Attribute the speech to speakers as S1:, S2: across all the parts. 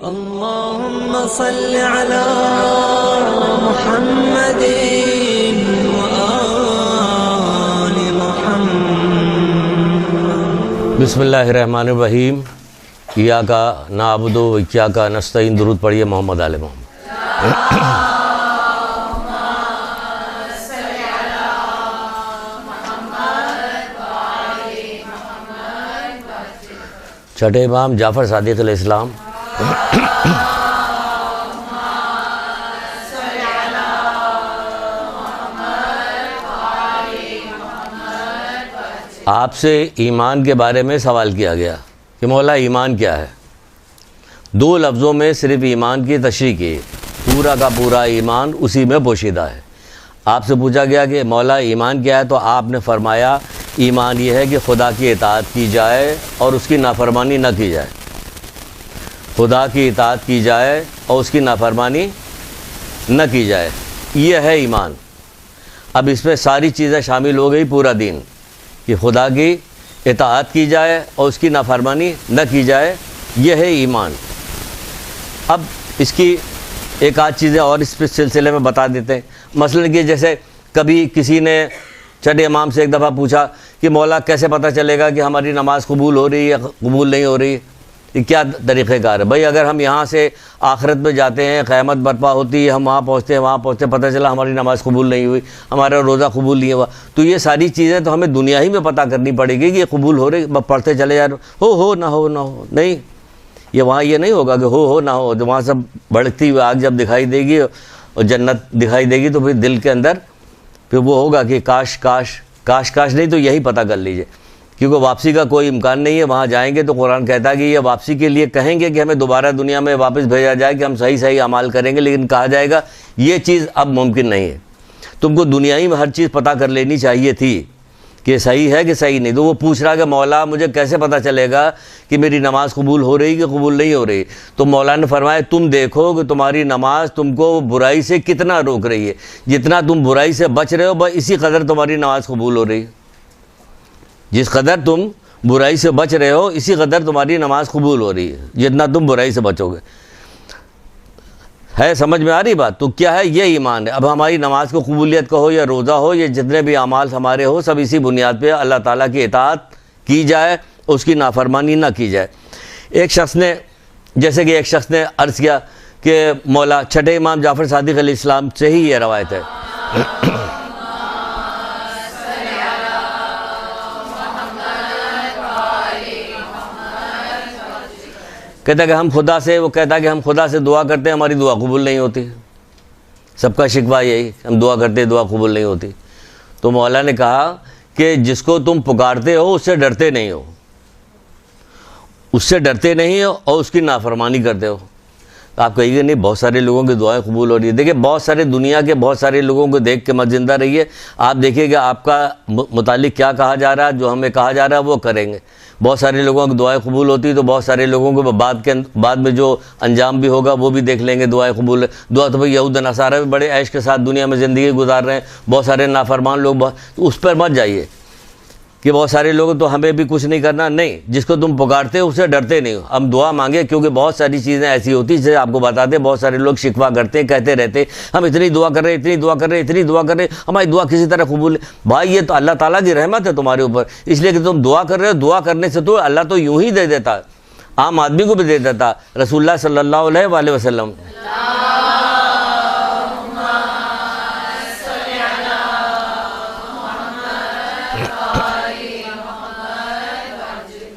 S1: اللهم صل على محمد وآل محمد۔
S2: بسم اللہ الرحمن الرحیم۔ ایاک نعبد و ایاک نستعین۔ درود پڑھیے محمد آل محمد۔ چھٹے امام جعفر صادق علیہ السلام آپ سے ایمان کے بارے میں سوال کیا گیا کہ مولا ایمان کیا ہے؟ دو لفظوں میں صرف ایمان کی تشریح کی، پورا کا پورا ایمان اسی میں پوشیدہ ہے۔ آپ سے پوچھا گیا کہ مولا ایمان کیا ہے، تو آپ نے فرمایا ایمان یہ ہے کہ خدا کی اطاعت کی جائے اور اس کی نافرمانی نہ کی جائے۔ خدا کی اطاعت کی جائے اور اس کی نافرمانی نہ کی جائے، یہ ہے ایمان۔ اب اس میں ساری چیزیں شامل ہو گئی، پورا دین، کہ خدا کی اطاعت کی جائے اور اس کی نافرمانی نہ کی جائے، یہ ہے ایمان۔ اب اس کی ایک آدھ چیزیں اور اس سلسلے میں بتا دیتے ہیں۔ مثلا کہ جیسے کبھی کسی نے چھٹے امام سے ایک دفعہ پوچھا کہ مولا کیسے پتہ چلے گا کہ ہماری نماز قبول ہو رہی ہے یا قبول نہیں ہو رہی ہے؟ یہ کیا طریقہ کار ہے؟ بھائی اگر ہم یہاں سے آخرت میں جاتے ہیں، قیامت برپا ہوتی ہے، ہم وہاں پہنچتے ہیں، پتہ چلا ہماری نماز قبول نہیں ہوئی، ہمارا روزہ قبول نہیں ہوا، تو یہ ساری چیزیں تو ہمیں دنیا ہی میں پتہ کرنی پڑے گی کہ یہ قبول ہو رہی، پڑھتے چلے جا رہے ہو نہ ہو نہیں، یہ وہاں یہ نہیں ہوگا کہ ہو نہ ہو۔ وہاں سب بھڑکتی ہوئی آگ جب دکھائی دے گی اور جنت دکھائی دے گی تو پھر دل کے اندر پھر وہ ہوگا کہ کاش نہیں تو یہی پتہ کر لیجئے، کیونکہ واپسی کا کوئی امکان نہیں ہے۔ وہاں جائیں گے تو قرآن کہتا ہے کہ یہ واپسی کے لیے کہیں گے کہ ہمیں دوبارہ دنیا میں واپس بھیجا جائے کہ ہم صحیح اعمال کریں گے، لیکن کہا جائے گا یہ چیز اب ممکن نہیں ہے۔ تم کو دنیائی میں ہر چیز پتہ کر لینی چاہیے تھی کہ صحیح ہے کہ صحیح نہیں۔ تو وہ پوچھ رہا کہ مولا مجھے کیسے پتہ چلے گا کہ میری نماز قبول ہو رہی کہ قبول نہیں ہو رہی؟ تو مولا نے فرمایا تم دیکھو کہ تمہاری نماز تم کو برائی سے کتنا روک رہی ہے، جتنا تم برائی سے بچ رہے ہو بس اسی قدر تمہاری نماز قبول ہو رہی ہے۔ جس قدر تم برائی سے بچ رہے ہو اسی قدر تمہاری نماز قبول ہو رہی ہے، جتنا تم برائی سے بچو گے۔ ہے سمجھ میں آ رہی بات؟ تو کیا ہے؟ یہ ایمان ہے۔ اب ہماری نماز کو قبولیت کا ہو یا روزہ ہو یا جتنے بھی اعمال ہمارے ہو، سب اسی بنیاد پہ اللہ تعالیٰ کی اطاعت کی جائے، اس کی نافرمانی نہ کی جائے۔ ایک شخص نے عرض کیا کہ مولا، چھٹے امام جعفر صادق علیہ السلام سے ہی یہ روایت ہے، کہتا کہ وہ کہتا کہ ہم خدا سے دعا کرتے ہیں، ہماری دعا قبول نہیں ہوتی۔ سب کا شکوہ یہی، ہم دعا کرتے ہیں، دعا قبول نہیں ہوتی۔ تو مولا نے کہا کہ جس کو تم پکارتے ہو اس سے ڈرتے نہیں ہو، اور اس کی نافرمانی کرتے ہو۔ آپ کہیے گے نہیں بہت سارے لوگوں کی دعائیں قبول ہو رہی ہے۔ دیکھیں دنیا کے بہت سارے لوگوں کو دیکھ کے مت زندہ رہیے۔ آپ دیکھیے کہ آپ کا متعلق کیا کہا جا رہا ہے، جو ہمیں کہا جا رہا ہے وہ کریں گے۔ بہت سارے لوگوں کی دعائیں قبول ہوتی تو بہت سارے لوگوں کو بعد میں جو انجام بھی ہوگا وہ بھی دیکھ لیں گے، دعائیں قبول۔ دعا تو بھائی یہود نصارہ بھی بڑے عیش کے ساتھ دنیا میں زندگی گزار رہے ہیں، بہت سارے نافرمان لوگ، تو اس پر مت جائیے کہ بہت سارے لوگ تو ہمیں بھی کچھ نہیں کرنا۔ نہیں، جس کو تم پکارتے ہو اسے ڈرتے نہیں ہو۔ ہم دعا مانگے، کیونکہ بہت ساری چیزیں ایسی ہوتی ہیں جسے آپ کو بتاتے ہیں، بہت سارے لوگ شکوہ کرتے ہیں، کہتے رہتے ہیں ہم اتنی دعا کر رہے ہیں، ہماری دعا کسی طرح قبول ہے۔ بھائی یہ تو اللہ تعالیٰ کی رحمت ہے تمہارے اوپر، اس لیے کہ تم دعا کر رہے ہو۔ دعا کرنے سے تو اللہ تو یوں ہی دے دیتا، عام آدمی کو بھی دے دیتا۔ رسول اللہ صلی اللہ علیہ وآلہ وسلم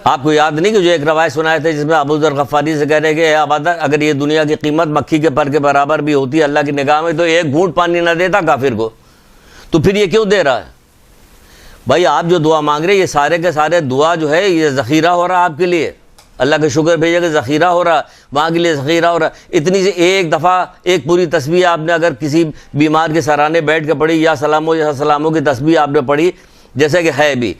S2: آپ کو یاد نہیں کہ جو ایک روایت سنائے تھے جس میں ابو ذر غفاری سے کہہ رہے کہ اے ابا، اگر یہ دنیا کی قیمت مکھی کے پر کے برابر بھی ہوتی ہے اللہ کی نگاہ میں تو ایک گھونٹ پانی نہ دیتا کافر کو، تو پھر یہ کیوں دے رہا ہے؟ بھائی آپ جو دعا مانگ رہے ہیں یہ سارے کے سارے دعا جو ہے یہ ذخیرہ ہو رہا آپ کے لیے، اللہ کا شکر بھیجے کہ ذخیرہ ہو رہا، وہاں کے لیے ذخیرہ ہو رہا۔ اتنی سے ایک دفعہ ایک پوری تسبیح آپ نے اگر کسی بیمار کے سرانے بیٹھ کے پڑھی، یا سلاموں کی تسبیح آپ نے پڑھی، جیسے کہ ہے بھی،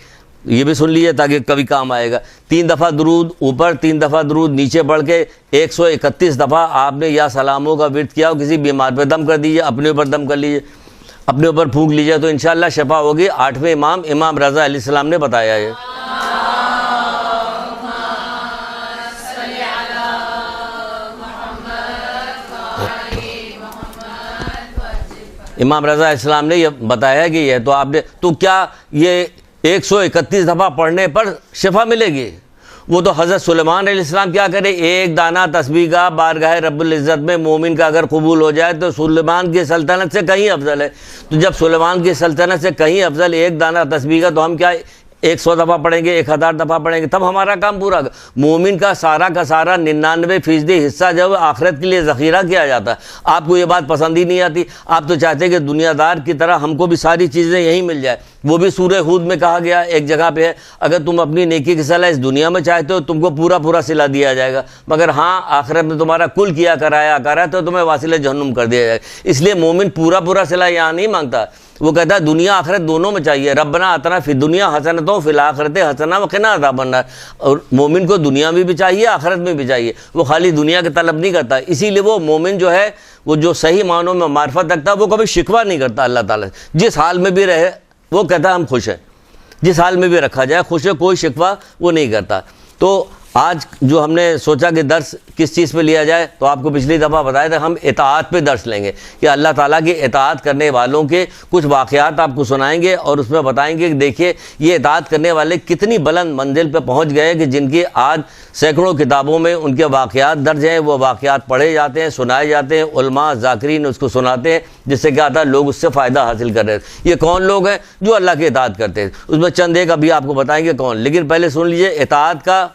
S2: یہ بھی سن لیجیے تاکہ کبھی کام آئے گا۔ 3 دفعہ درود اوپر، 3 دفعہ درود نیچے پڑھ کے 131 دفعہ آپ نے یا سلاموں کا ورد کیا، اور کسی بیمار پہ دم کر دیجیے، اپنے اوپر دم کر لیجیے، اپنے اوپر پھونک لیجیے، تو انشاءاللہ شفا ہوگی۔ 8ویں امام رضا علیہ السلام نے بتایا ہے۔ امام رضا اسلام نے یہ بتایا کہ یہ تو آپ نے تو کیا یہ 131 دفعہ پڑھنے پر شفا ملے گی؟ وہ تو حضرت سلیمان علیہ السلام کیا کرے، ایک دانہ تسبیح کا بارگاہ رب العزت میں مومن کا اگر قبول ہو جائے تو سلیمان کی سلطنت سے کہیں افضل ہے۔ تو جب سلیمان کی سلطنت سے کہیں افضل ایک دانہ تسبیح کا، تو ہم کیا 100 دفعہ پڑھیں گے، 1000 دفعہ پڑھیں گے، تب ہمارا کام پورا۔ مومن کا سارا 99% حصہ جو آخرت کے لیے ذخیرہ کیا جاتا ہے۔ آپ کو یہ بات پسند ہی نہیں آتی، آپ تو چاہتے ہیں کہ دنیا دار کی طرح ہم کو بھی ساری چیزیں یہیں مل جائے۔ وہ بھی سورہ ہود میں کہا گیا ایک جگہ پہ ہے، اگر تم اپنی نیکی کی صلاح اس دنیا میں چاہتے ہو تم کو پورا صلہ دیا جائے گا، مگر ہاں آخرت میں تمہارا کل کیا کرایا تو تمہیں واصل جہنم کر دیا جائے گا۔ اس لیے مومن پورا صلہ یہاں نہیں مانگتا، وہ کہتا ہے دنیا آخرت دونوں میں چاہیے، ربنا آتنا فی الدنیا حسنۃ و فی الآخرۃ حسنۃ وقنا عذاب النار۔ اور مومن کو دنیا میں بھی چاہیے آخرت میں بھی چاہیے، وہ خالی دنیا کی طلب نہیں کرتا۔ اسی لیے وہ مومن جو ہے وہ جو صحیح معنوں میں معرفت رکھتا ہے وہ کبھی شکوہ نہیں کرتا اللہ تعالیٰ سے، جس حال میں بھی رہے وہ کہتا ہے ہم خوش ہیں، جس حال میں بھی رکھا جائے خوش ہے، کوئی شکوہ وہ نہیں کرتا۔ تو آج جو ہم نے سوچا کہ درس کس چیز پہ لیا جائے، تو آپ کو پچھلی دفعہ بتایا تھا ہم اطاعت پہ درس لیں گے کہ اللہ تعالیٰ کی اطاعت کرنے والوں کے کچھ واقعات آپ کو سنائیں گے اور اس میں بتائیں گے کہ دیکھیے یہ اطاعت کرنے والے کتنی بلند منزل پہ پہنچ گئے کہ جن کی آج سینکڑوں کتابوں میں ان کے واقعات درج ہیں، وہ واقعات پڑھے جاتے ہیں، سنائے جاتے ہیں، علماء ذاکرین اس کو سناتے ہیں، جس سے کیا ہوتا ہے لوگ اس سے فائدہ حاصل کر رہے ہیں۔ یہ کون لوگ ہیں؟ جو اللہ کی اطاعت کرتے ہیں۔ اس میں چند ایک ابھی آپ کو بتائیں گے کون، لیکن پہلے سن لیجئے اطاعت کا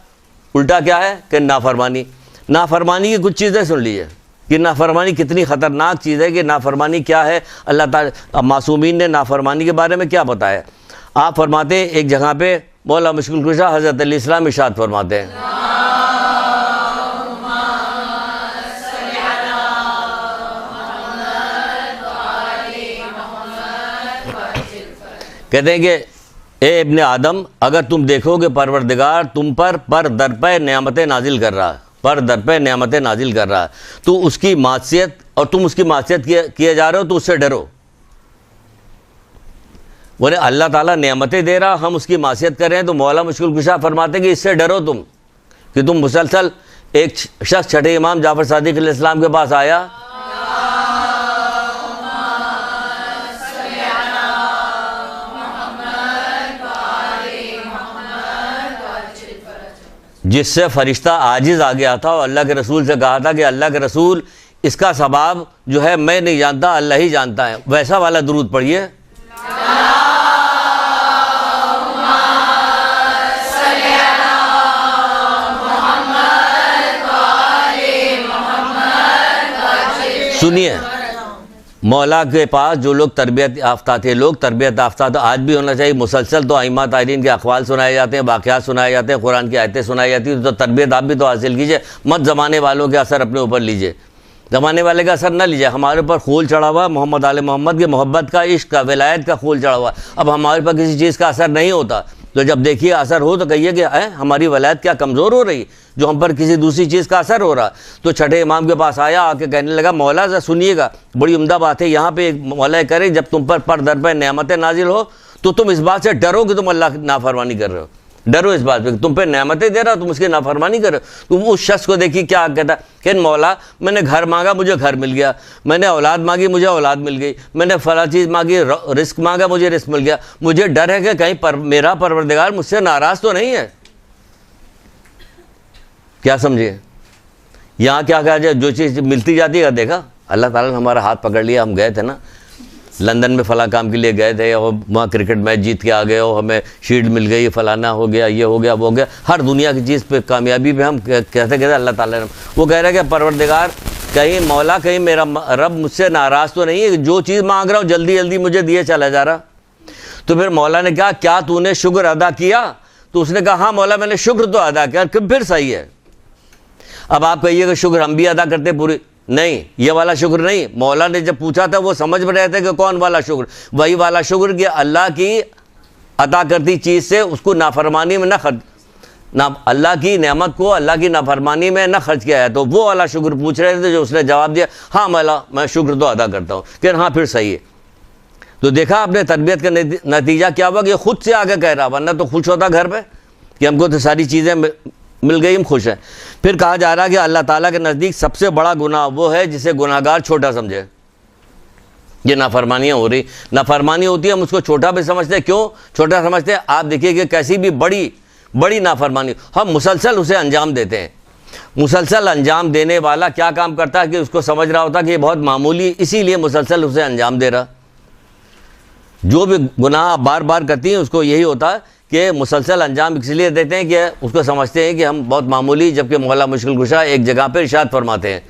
S2: الٹا کیا ہے کہ نافرمانی۔ نافرمانی کی کچھ چیزیں سن لیجئے کہ نافرمانی کتنی خطرناک چیز ہے، کہ نافرمانی کیا ہے۔ اللہ تعالیٰ معصومین نے نافرمانی کے بارے میں کیا بتایا؟ آپ فرماتے ہیں ایک جگہ پہ مولا مشکل کشا حضرت علیہ السلام ارشاد فرماتے ہیں، کہتے ہیں کہ اے ابن آدم، اگر تم دیکھو کہ پروردگار تم پر در پہ نعمتیں نازل کر رہا ہے، در پہ نعمتیں نازل کر رہا ہے، تو اس کی معصیت اور تم اس کی معصیت کیے جا رہے ہو تو اس سے ڈرو۔ وہ اللہ تعالیٰ نعمتیں دے رہا، ہم اس کی معصیت کر رہے ہیں، تو مولا مشکل کشا فرماتے ہیں کہ اس سے ڈرو تم، کہ تم مسلسل ایک شخص چھٹے امام جعفر صادق علیہ السلام کے پاس آیا، جس سے فرشتہ عاجز آ گیا تھا اور اللہ کے رسول سے کہا تھا کہ اللہ کے رسول اس کا ثواب جو ہے میں نہیں جانتا، اللہ ہی جانتا ہے، ویسا والا درود پڑھیے۔ سنیے، مولا کے پاس جو لوگ تربیت یافتہ تھے، لوگ تربیت یافتہ تو آج بھی ہونا چاہیے، مسلسل تو ائمہ طاہرین کے اقوال سنائے جاتے ہیں، واقعات سنائے جاتے ہیں، قرآن کی آیتیں سنائی جاتی ہیں، تو تربیت آپ بھی تو حاصل کیجئے، مت زمانے والوں کے اثر اپنے اوپر لیجئے، زمانے والے کا اثر نہ لیجئے۔ ہمارے اوپر خول چڑھا ہوا محمد آل محمد کے محبت کا، عشق کا، ولایت کا خول چڑھا ہوا، اب ہمارے اوپر کسی چیز کا اثر نہیں ہوتا، تو جب دیکھیے اثر ہو تو کہیے کہ ہماری ولایت کیا کمزور ہو رہی جو ہم پر کسی دوسری چیز کا اثر ہو رہا۔ تو چھٹے امام کے پاس آیا، آ کے کہنے لگا مولا ذرا سنیے گا، بڑی عمدہ بات ہے، یہاں پہ ایک مولا کرے جب تم پر در پہ نعمتیں نازل ہو تو تم اس بات سے ڈرو کہ تم اللہ کی نافرمانی کر رہے ہو، ڈرو اس بات پہ کہ تم پہ نعمتیں دے رہا تم اس کی نافرمانی کر رہے ہو۔ تم اس شخص کو دیکھیے کیا کہتا ہے کہ مولا میں نے گھر مانگا مجھے گھر مل گیا، میں نے اولاد مانگی مجھے اولاد مل گئی، میں نے فلاں چیز مانگی رزق مانگا مجھے رزق مل گیا، مجھے ڈر ہے کہ کہیں میرا پروردگار مجھ سے ناراض تو نہیں ہے۔ کیا سمجھے یہاں کیا کہا جائے، جو چیز ملتی جاتی ہے، دیکھا اللہ تعالیٰ نے ہمارا ہاتھ پکڑ لیا، ہم گئے تھے نا لندن میں فلاں کام کے لیے گئے تھے، اور وہاں کرکٹ میچ جیت کے آ گئے ہو، ہمیں شیلڈ مل گئی، فلانا ہو گیا، یہ ہو گیا، وہ ہو گیا، ہر دنیا کی چیز پہ کامیابی پہ ہم کہتے اللہ تعالیٰ نے، وہ کہہ رہے کہ پروردگار کہیں مولا کہیں میرا رب مجھ سے ناراض تو نہیں ہے، جو چیز مانگ رہا ہوں جلدی جلدی مجھے دیے چلا جا رہا۔ تو پھر مولا نے کہا کیا تو نے شکر ادا کیا؟ تو اس نے کہا ہاں مولا میں نے شکر تو ادا کیا، پھر صحیح ہے۔ اب آپ کہیے کہ شکر ہم بھی ادا کرتے پوری، نہیں یہ والا شکر نہیں، مولا نے جب پوچھا تھا وہ سمجھ میں رہے تھے کہ کون والا شکر، وہی والا شکر کہ اللہ کی عطا کرتی چیز سے اس کو نافرمانی میں نہ اللہ کی نعمت کو اللہ کی نافرمانی میں نہ خرچ کیا ہے، تو وہ والا شکر پوچھ رہے تھے، جو اس نے جواب دیا ہاں مولا میں شکر تو ادا کرتا ہوں، کہ ہاں پھر صحیح ہے۔ تو دیکھا آپ نے تربیت کا نتیجہ کیا ہوا کہ خود سے آگے کہہ رہا، ورنہ تو خوش ہوتا گھر پہ کہ ہم کو تو ساری چیزیں مل گئی ہم خوش ہیں۔ پھر کہا جا رہا کہ اللہ تعالیٰ کے نزدیک سب سے بڑا گناہ وہ ہے جسے گناہگار چھوٹا سمجھے، یہ نافرمانیاں ہو رہی. نافرمانی ہوتی ہے ہم اس کو چھوٹا بھی سمجھتے ہیں. کیوں چھوٹا سمجھتے ہیں؟ آپ دیکھیے کہ کیسی بھی بڑی نافرمانی ہم مسلسل اسے انجام دیتے ہیں. مسلسل انجام دینے والا کیا کام کرتا ہے کہ اس کو سمجھ رہا ہوتا کہ یہ بہت معمولی، اسی لیے مسلسل اسے انجام دے رہا. جو بھی گناہ آپ بار بار کرتی ہیں اس کو یہی ہوتا ہے کہ مسلسل انجام اس لیے دیتے ہیں کہ اس کو سمجھتے ہیں کہ ہم بہت معمولی، جبکہ مولا مشکل کشا ایک جگہ پہ ارشاد فرماتے ہیں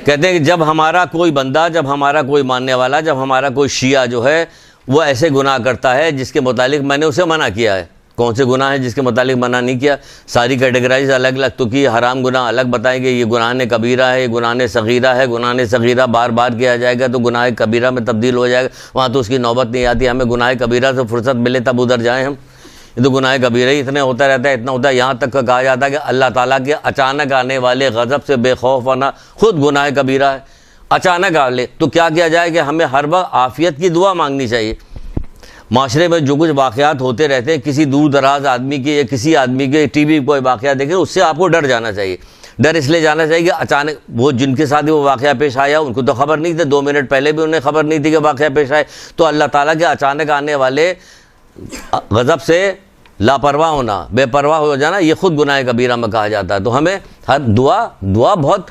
S2: کہتے ہیں کہ جب ہمارا کوئی بندہ، جب ہمارا کوئی ماننے والا، جب ہمارا کوئی شیعہ جو ہے وہ ایسے گناہ کرتا ہے جس کے متعلق میں نے اسے منع کیا ہے. کون سے گناہ ہیں جس کے متعلق منع نہیں کیا؟ ساری کیٹیگرائز الگ الگ تو کی. حرام گناہ الگ بتائیں گے، یہ گناہ کبیرہ ہے، یہ گناہ صغیرہ ہے. گناہ صغیرہ بار بار کیا جائے گا تو گناہ کبیرہ میں تبدیل ہو جائے گا، وہاں تو اس کی نوبت نہیں آتی. ہمیں گناہ کبیرہ سے فرصت ملے تب ادھر جائیں ہم. یہ تو گناہ کبیرہ ہی اتنے ہوتا رہتا ہے، اتنا ہوتا ہے. یہاں تک کہا جاتا ہے کہ اللہ تعالیٰ کے اچانک آنے والے غضب سے بے خوف ہونا خود گناہ کبیرہ ہے. اچانک آ لے تو کیا کیا جائے کہ ہمیں ہر وقت عافیت کی دعا مانگنی چاہیے. معاشرے میں جو کچھ واقعات ہوتے رہتے ہیں، کسی دور دراز آدمی کی یا کسی آدمی کے ٹی وی کوئی واقعہ دیکھیں، اس سے آپ کو ڈر جانا چاہیے. ڈر اس لیے جانا چاہیے کہ اچانک وہ جن کے ساتھ وہ واقعہ پیش آیا ان کو تو خبر نہیں تھی، 2 منٹ پہلے بھی انہیں خبر نہیں تھی کہ واقعہ پیش آئے. تو اللہ تعالیٰ کے اچانک آنے والے غضب سے لاپرواہ ہونا، بے پرواہ ہو جانا، یہ خود گناہ کبیرہ میں کہا جاتا ہے. تو ہمیں ہر دعا بہت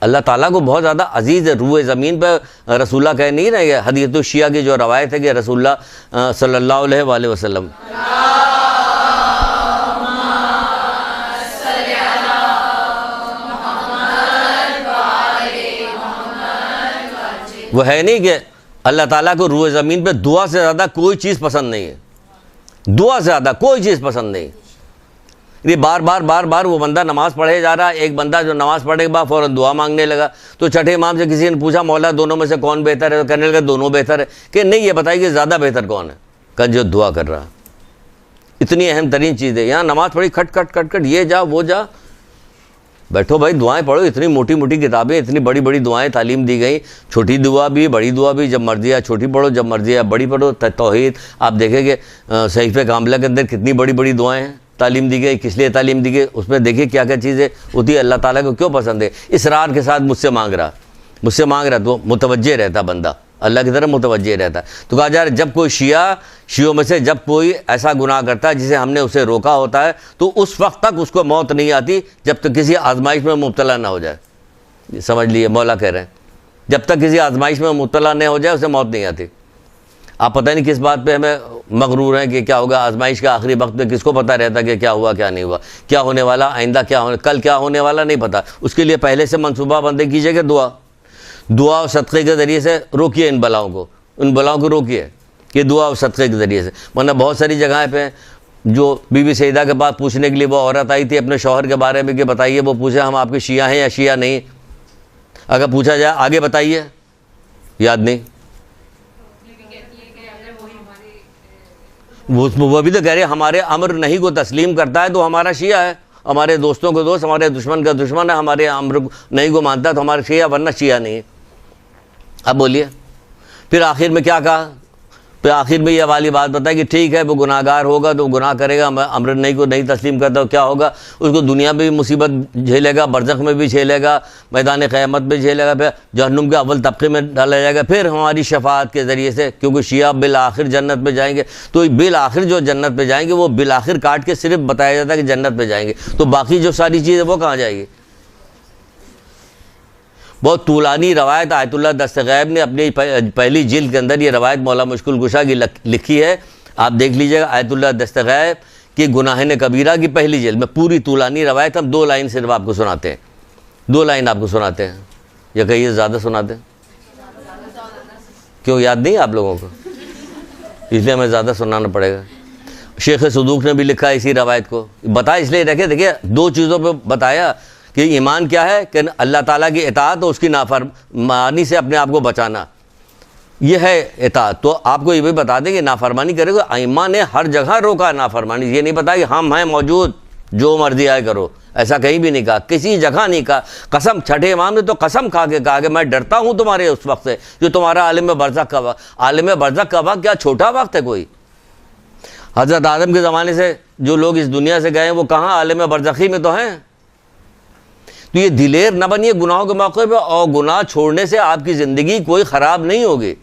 S2: اللہ تعالیٰ کو بہت زیادہ عزیز ہے. روح زمین پہ رسول اللہ کہہ نہیں رہے ہیں. حدیث الشیعہ کی جو روایت ہے کہ رسول اللہ صلی اللہ علیہ وآلہ وسلم وہ ہے نہیں کہ اللہ تعالیٰ کو روح زمین پہ دعا سے زیادہ کوئی چیز پسند نہیں ہے. دعا سے زیادہ کوئی چیز پسند نہیں. یہ بار بار وہ بندہ نماز پڑھے جا رہا ہے. ایک بندہ جو نماز پڑھنے کے بعد فوراً دعا مانگنے لگا تو چھٹے امام سے کسی نے پوچھا مولا دونوں میں سے کون بہتر ہے؟ تو کہنے لگا دونوں بہتر ہے. کہ نہیں، یہ بتائیے کہ زیادہ بہتر کون ہے؟ کہ جو دعا کر رہا. اتنی اہم ترین چیز ہے. یہاں نماز پڑھی کھٹ یہ جا وہ جا، بیٹھو بھائی دعائیں پڑھو. اتنی موٹی موٹی کتابیں، اتنی بڑی بڑی دعائیں تعلیم دی گئی. چھوٹی دعا بھی بڑی دعا بھی، جب مرضی ہے چھوٹی پڑھو، جب مرضی ہے بڑی پڑھو. توحید آپ دیکھیں کہ صحیفہ کاملہ کے اندر کتنی بڑی بڑی دعائیں ہیں تعلیم دی گئی. کس لیے تعلیم دی گئی؟ اس میں دیکھیے کیا کیا چیزیں ہوتی ہے. اللہ تعالیٰ کو کیوں پسند ہے؟ اسرار کے ساتھ مجھ سے مانگ رہا تو متوجہ رہتا بندہ، اللہ کی طرف متوجہ رہتا. تو کہا جا رہا ہے جب کوئی شیعوں میں سے جب کوئی ایسا گناہ کرتا ہے جسے ہم نے اسے روکا ہوتا ہے تو اس وقت تک اس کو موت نہیں آتی جب تک کسی آزمائش میں مبتلا نہ ہو جائے. سمجھ لیے مولا کہہ رہے ہیں جب تک کسی آزمائش میں مبتلا نہ ہو جائے اسے موت نہیں آتی. آپ پتہ نہیں کس بات پہ ہمیں مغرور ہیں کہ کیا ہوگا آزمائش کا آخری وقت میں. کس کو پتہ رہتا کہ کیا ہوا کیا نہیں ہوا، کیا ہونے والا، آئندہ کل کیا ہونے والا نہیں پتہ. اس کے لیے پہلے سے منصوبہ بندی کیجیے کہ دعا اور صدقے کے ذریعے سے روکیے ان بلاؤں کو روکیے کہ دعا اور صدقے کے ذریعے سے. ورنہ بہت ساری جگہیں پہ جو بی بی سیدہ کے پاس پوچھنے کے لیے وہ عورت آئی تھی اپنے شوہر کے بارے میں کہ بتائیے، وہ پوچھے ہم آپ کے شیعہ ہیں یا شیعہ نہیں. اگر پوچھا جائے آگے بتائیے، یاد نہیں. وہ بھی تو کہہ رہے ہیں ہمارے امر نہیں کو تسلیم کرتا ہے تو ہمارا شیعہ ہے، ہمارے دوستوں کو دوست، ہمارے دشمن کا دشمن ہے. ہمارے امر نہیں کو مانتا تو ہمارا شیعہ، ورنہ شیعہ نہیں ہے. اب بولیے پھر آخر میں کیا کہا؟ پھر آخر میں یہ والی بات بتائی کہ ٹھیک ہے وہ گناہ گار ہوگا تو گناہ کرے گا، امر نہیں کو نہیں تسلیم کرتا تو کیا ہوگا؟ اس کو دنیا میں بھی مصیبت جھیلے گا، برزخ میں بھی جھیلے گا، میدان قیامت میں جھیلے گا، پھر جہنم کے اول طبقے میں ڈالا جائے گا. پھر ہماری شفاعت کے ذریعے سے، کیونکہ شیعہ بالآخر جنت میں جائیں گے، تو بالآخر جو جنت میں جائیں گے وہ بالآخر کاٹ کے صرف بتایا جاتا ہے کہ جنت میں جائیں گے، تو باقی جو ساری چیزیں وہ کہاں جائے گی؟ بہت طولانی روایت آیت اللہ دستغیب نے اپنی پہلی جلد کے اندر یہ روایت مولا مشکل کشا کی لکھی ہے. آپ دیکھ لیجئے گا آیت اللہ دستغیب کی گناہ کبیرہ کی پہلی جلد میں پوری طولانی روایت. ہم 2 لائن صرف آپ کو سناتے ہیں، 2 لائن آپ کو سناتے ہیں، یا کہیے زیادہ سناتے ہیں؟ کیوں یاد نہیں آپ لوگوں کو؟ اس لیے ہمیں زیادہ سنانا پڑے گا. شیخ صدوق نے بھی لکھا ہے اسی روایت کو. بتایا اس لیے رکھے، دیکھیے 2 چیزوں پہ بتایا کہ ایمان کیا ہے کہ اللہ تعالیٰ کی اطاعت اور اس کی نافرمانی سے اپنے آپ کو بچانا، یہ ہے اطاعت. تو آپ کو یہ بھی بتا دیں کہ نافرمانی کرے گا، ایمان نے ہر جگہ روکا نافرمانی. یہ نہیں بتایا کہ ہم ہیں موجود جو مرضی آئے کرو، ایسا کہیں بھی نہیں کہا، کسی جگہ نہیں کہا. قسم چھٹے امام نے تو قسم کھا کے کہا کہ میں ڈرتا ہوں تمہارے اس وقت سے جو تمہارا عالم برزخ کا وقت. عالم برزخ کا وقت کیا چھوٹا وقت ہے کوئی؟ حضرت آدم کے زمانے سے جو لوگ اس دنیا سے گئے ہیں وہ کہاں؟ عالم برزخی میں تو ہیں۔ تو یہ دلیر نہ بنیے گناہوں کے موقع پہ، اور گناہ چھوڑنے سے آپ کی زندگی کوئی خراب نہیں ہوگی۔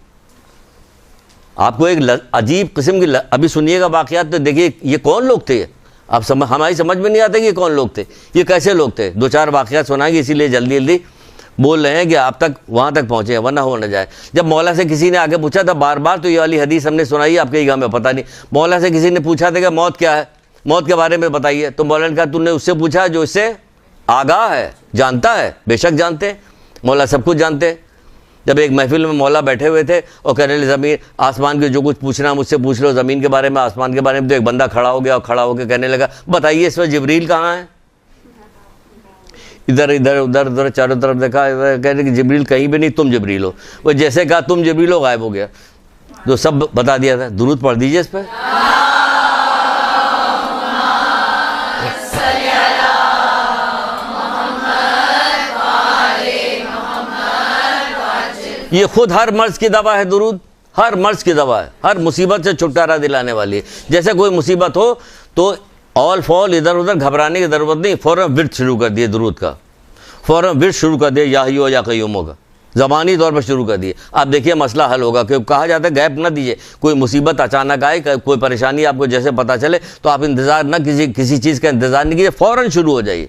S2: آپ کو ایک عجیب قسم کی ابھی سنیے گا واقعات، تو دیکھیے یہ کون لوگ تھے، آپ ہماری سمجھ میں نہیں آتا کہ یہ کون لوگ تھے، یہ کیسے لوگ تھے۔ 2-4 واقعات سنائیں گے، اسی لیے جلدی جلدی بول رہے ہیں کہ آپ تک وہاں تک پہنچے، ورنہ ہو نہ جائے۔ جب مولا سے کسی نے آگے پوچھا تھا بار بار، تو یہ والی حدیث ہم نے سنائی، آپ کے گاہ میں پتہ نہیں، مولا سے کسی نے پوچھا تھا کہ موت کیا ہے، موت کے بارے میں بتائیے، تو مولا نے کہا تم نے اس سے پوچھا جو اس سے آگاہ ہے، جانتا ہے۔ بے شک جانتے ہیں، مولا سب کچھ جانتے ہیں۔ جب ایک محفل میں مولا بیٹھے ہوئے تھے اور کہنے لگے زمین آسمان کے جو کچھ پوچھنا مجھ سے پوچھ لو، زمین کے بارے میں، آسمان کے بارے میں، تو ایک بندہ کھڑا ہو گیا، اور کھڑا ہو کے کہنے لگا بتائیے اس میں جبریل کہاں ہے؟ ادھر ادھر ادھر ادھر چاروں طرف دیکھا، کہنے کہ جبریل کہیں بھی نہیں، تم جبریل ہو۔ وہ جیسے کہا تم جبریل ہو، غائب ہو گیا، تو سب بتا دیا تھا۔ درود پڑھ دیجیے اس پہ۔ یہ خود ہر مرض کی دوا ہے، درود ہر مرض کی دوا ہے، ہر مصیبت سے چھٹکارا دلانے والی ہے۔ جیسے کوئی مصیبت ہو تو آل فال ادھر ادھر گھبرانے کی ضرورت نہیں، فوراً ورد شروع کر دیے درود کا، فوراً ورد شروع کر دیے یا حیو یا قیوم کا، زبانی طور پر شروع کر دیے۔ آپ دیکھیے مسئلہ حل ہوگا، کہ کہا جاتا ہے گیپ نہ دیجیے، کوئی مصیبت اچانک آئے، کوئی پریشانی آپ کو جیسے پتہ چلے تو آپ انتظار نہ کسی چیز کا انتظار نہیں کیجیے، فوراً شروع ہو جائیے،